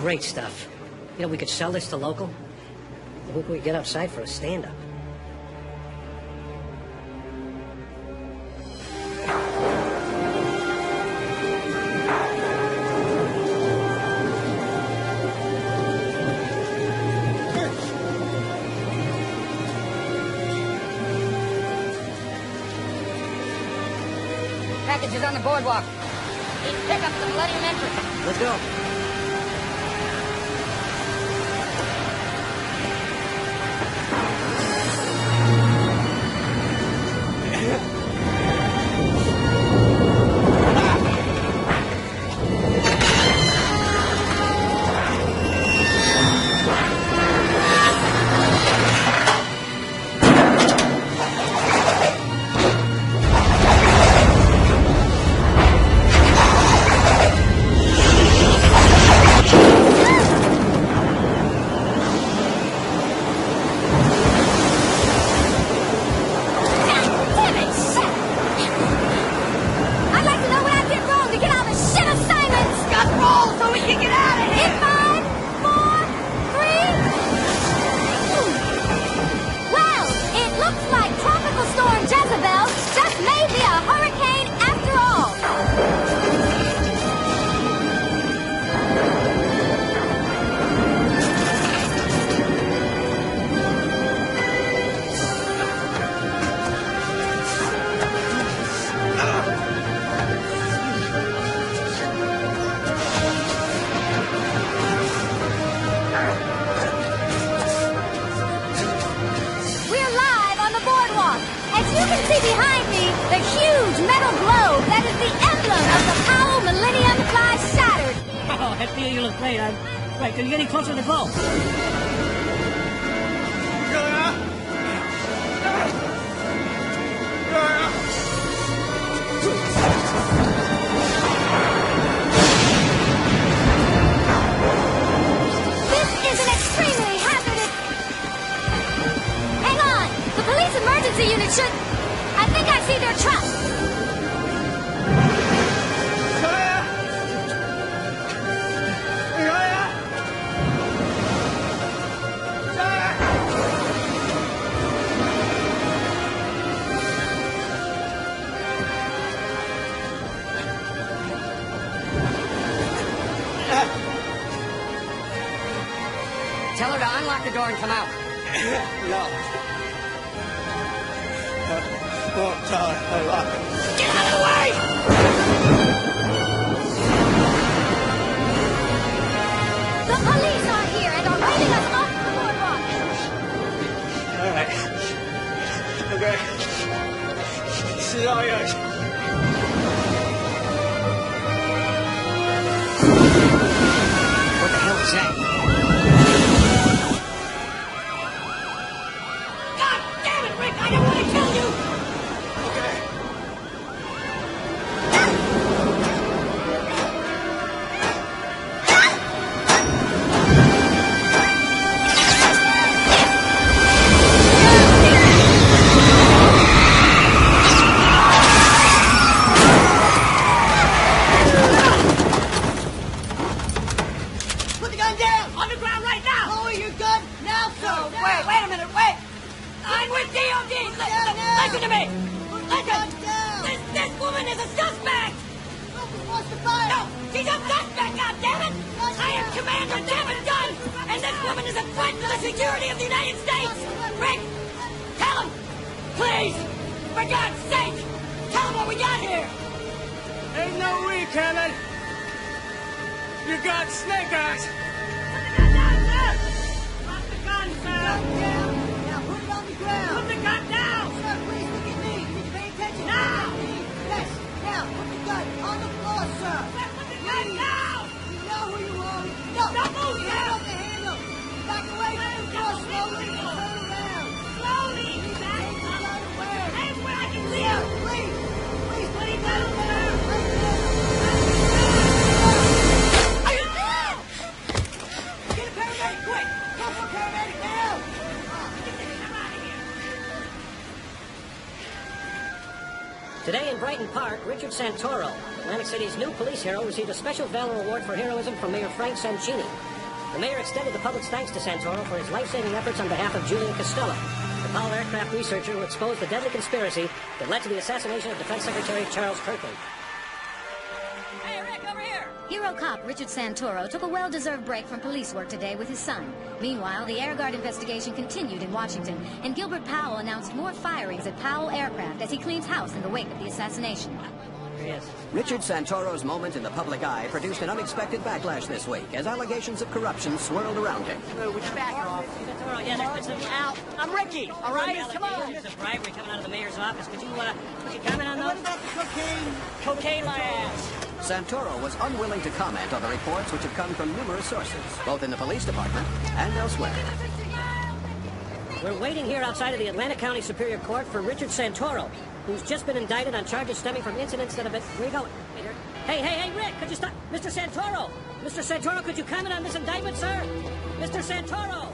Great stuff. You know, we could sell this to local. Who can we get outside for a stand-up? Packages on the boardwalk. Need pickups to Millennium Entry. Let's go. the boardwalk. As you can see behind me, the huge metal globe that is the emblem of the Powell Millennium lies shattered. Oh, I feel you look great. Wait, can you get any closer to the globe? This is an extremely hazardous... Hang on! The police emergency unit should... I think I see their truck. Tell her to unlock the door and come out. No. Won't tell her. Get out of the way! The police are here and are waving us off the boardwalk. All right. Okay. This is all yours. What the hell is that? God damn it, Rick! I don't want to kill you! Okay. Put the gun down! On the ground right now! Lower your gun now, sir! Wait a minute, wait! I'm with DOD! Listen to me! Listen! This woman is a suspect! No! She's a suspect, goddammit! I am Commander David Dunn! And this woman is a threat to the security of the United States! Rick! Tell him! Please! For God's sake! Tell him what we got here! Ain't no we coming. You got snake eyes. Put the gun down, sir! Drop the gun, sir! Now put it on the ground! Put the gun down! Sir, please look at me! You need to pay attention! Now! Yes! Now, put the gun on the floor, sir! Put the gun down! You know who you are! No! Don't move, Get sir! off the handle! Back away from the floor slowly and turn around! Slowly! Back Take the gun away! Hey, where I can see Here, him! please! Please, Put it down, sir! Get a paramedic quick! Come for a paramedic now! Today in Brighton Park, Richard Santoro, Atlantic City's new police hero, received a Special Valor Award for heroism from Mayor Frank Sancini. The mayor extended the public's thanks to Santoro for his life-saving efforts on behalf of Julian Costello, the Powell aircraft researcher who exposed the deadly conspiracy that led to the assassination of Defense Secretary Charles Kirkland. Hey, Rick, over here! Hero cop Richard Santoro took a well-deserved break from police work today with his son. Meanwhile, the Air Guard investigation continued in Washington, and Gilbert Powell announced more firings at Powell Aircraft as he cleans house in the wake of the assassination. Yes. Richard Santoro's moment in the public eye produced an unexpected backlash this week as allegations of corruption swirled around him. Would you back off? Santoro, yeah, there's been some... Al, I'm Ricky, all right? Come on. There's a bribery coming out of the mayor's office. Could you comment on those? What about the cocaine? Cocaine my ass. Santoro was unwilling to comment on the reports which had come from numerous sources, both in the police department and elsewhere. We're waiting here outside of the Atlanta County Superior Court for Richard Santoro, who's just been indicted on charges stemming from incidents that have been... Where you going? Hey, Rick, could you stop? Mr. Santoro! Mr. Santoro, could you comment on this indictment, sir? Mr. Santoro!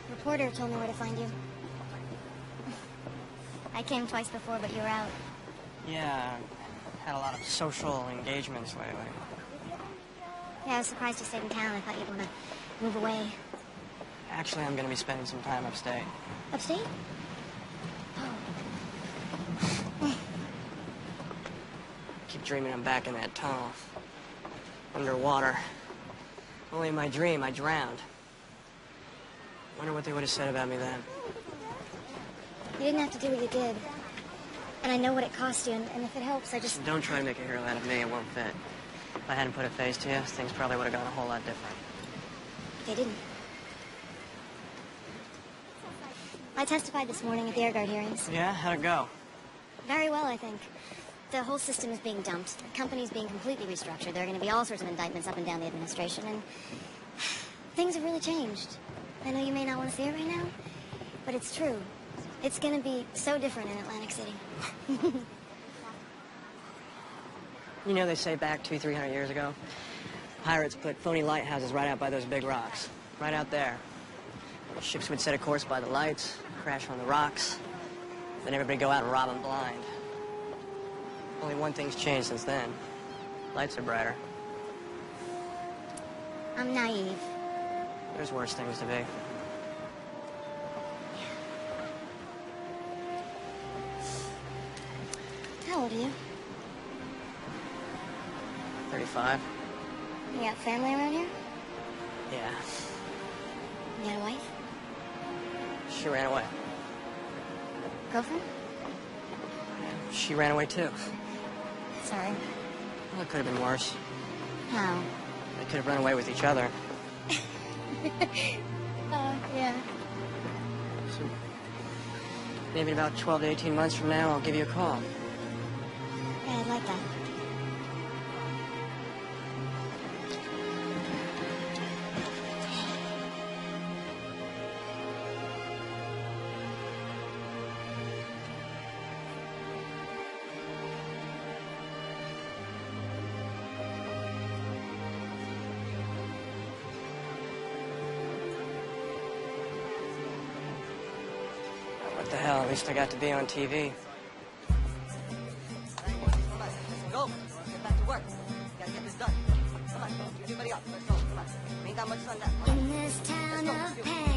Reporter told me where to find you. I came twice before, but you were out. Yeah, had a lot of social engagements lately. Yeah, I was surprised you stayed in town. I thought you'd want to move away. Actually, I'm going to be spending some time upstate. Upstate? Oh. keep dreaming I'm back in that tunnel. Underwater. Only in my dream, I drowned. Wonder what they would have said about me then. You didn't have to do what you did. And I know what it cost you, and if it helps, I just... Don't try to make a hero out of me, it won't fit. If I hadn't put a face to you, things probably would have gone a whole lot different. They didn't. I testified this morning at the Air Guard hearings. Yeah? How'd it go? Very well, I think. The whole system is being dumped. The company's being completely restructured. There are going to be all sorts of indictments up and down the administration, and things have really changed. I know you may not want to see it right now, but it's true. It's going to be so different in Atlantic City. You know, they say back 200-300 years ago, pirates put phony lighthouses right out by those big rocks. Right out there. Ships would set a course by the lights, crash on the rocks, then everybody go out and rob them blind. Only one thing's changed since then. Lights are brighter. I'm naive. There's worse things to be. How old are you? 35. You got family around here? Yeah. You got a wife? She ran away. Girlfriend? She ran away too. Sorry. Well, it could have been worse. How? They could have run away with each other. Yeah. So maybe in about 12 to 18 months from now, I'll give you a call. Yeah, I'd like that. What the hell? At least I got to be on TV. Go. Get back to work. Gotta get this done. Come on. Everybody up. Let's go. Come on. Ain't that much sun left. In this town of pain.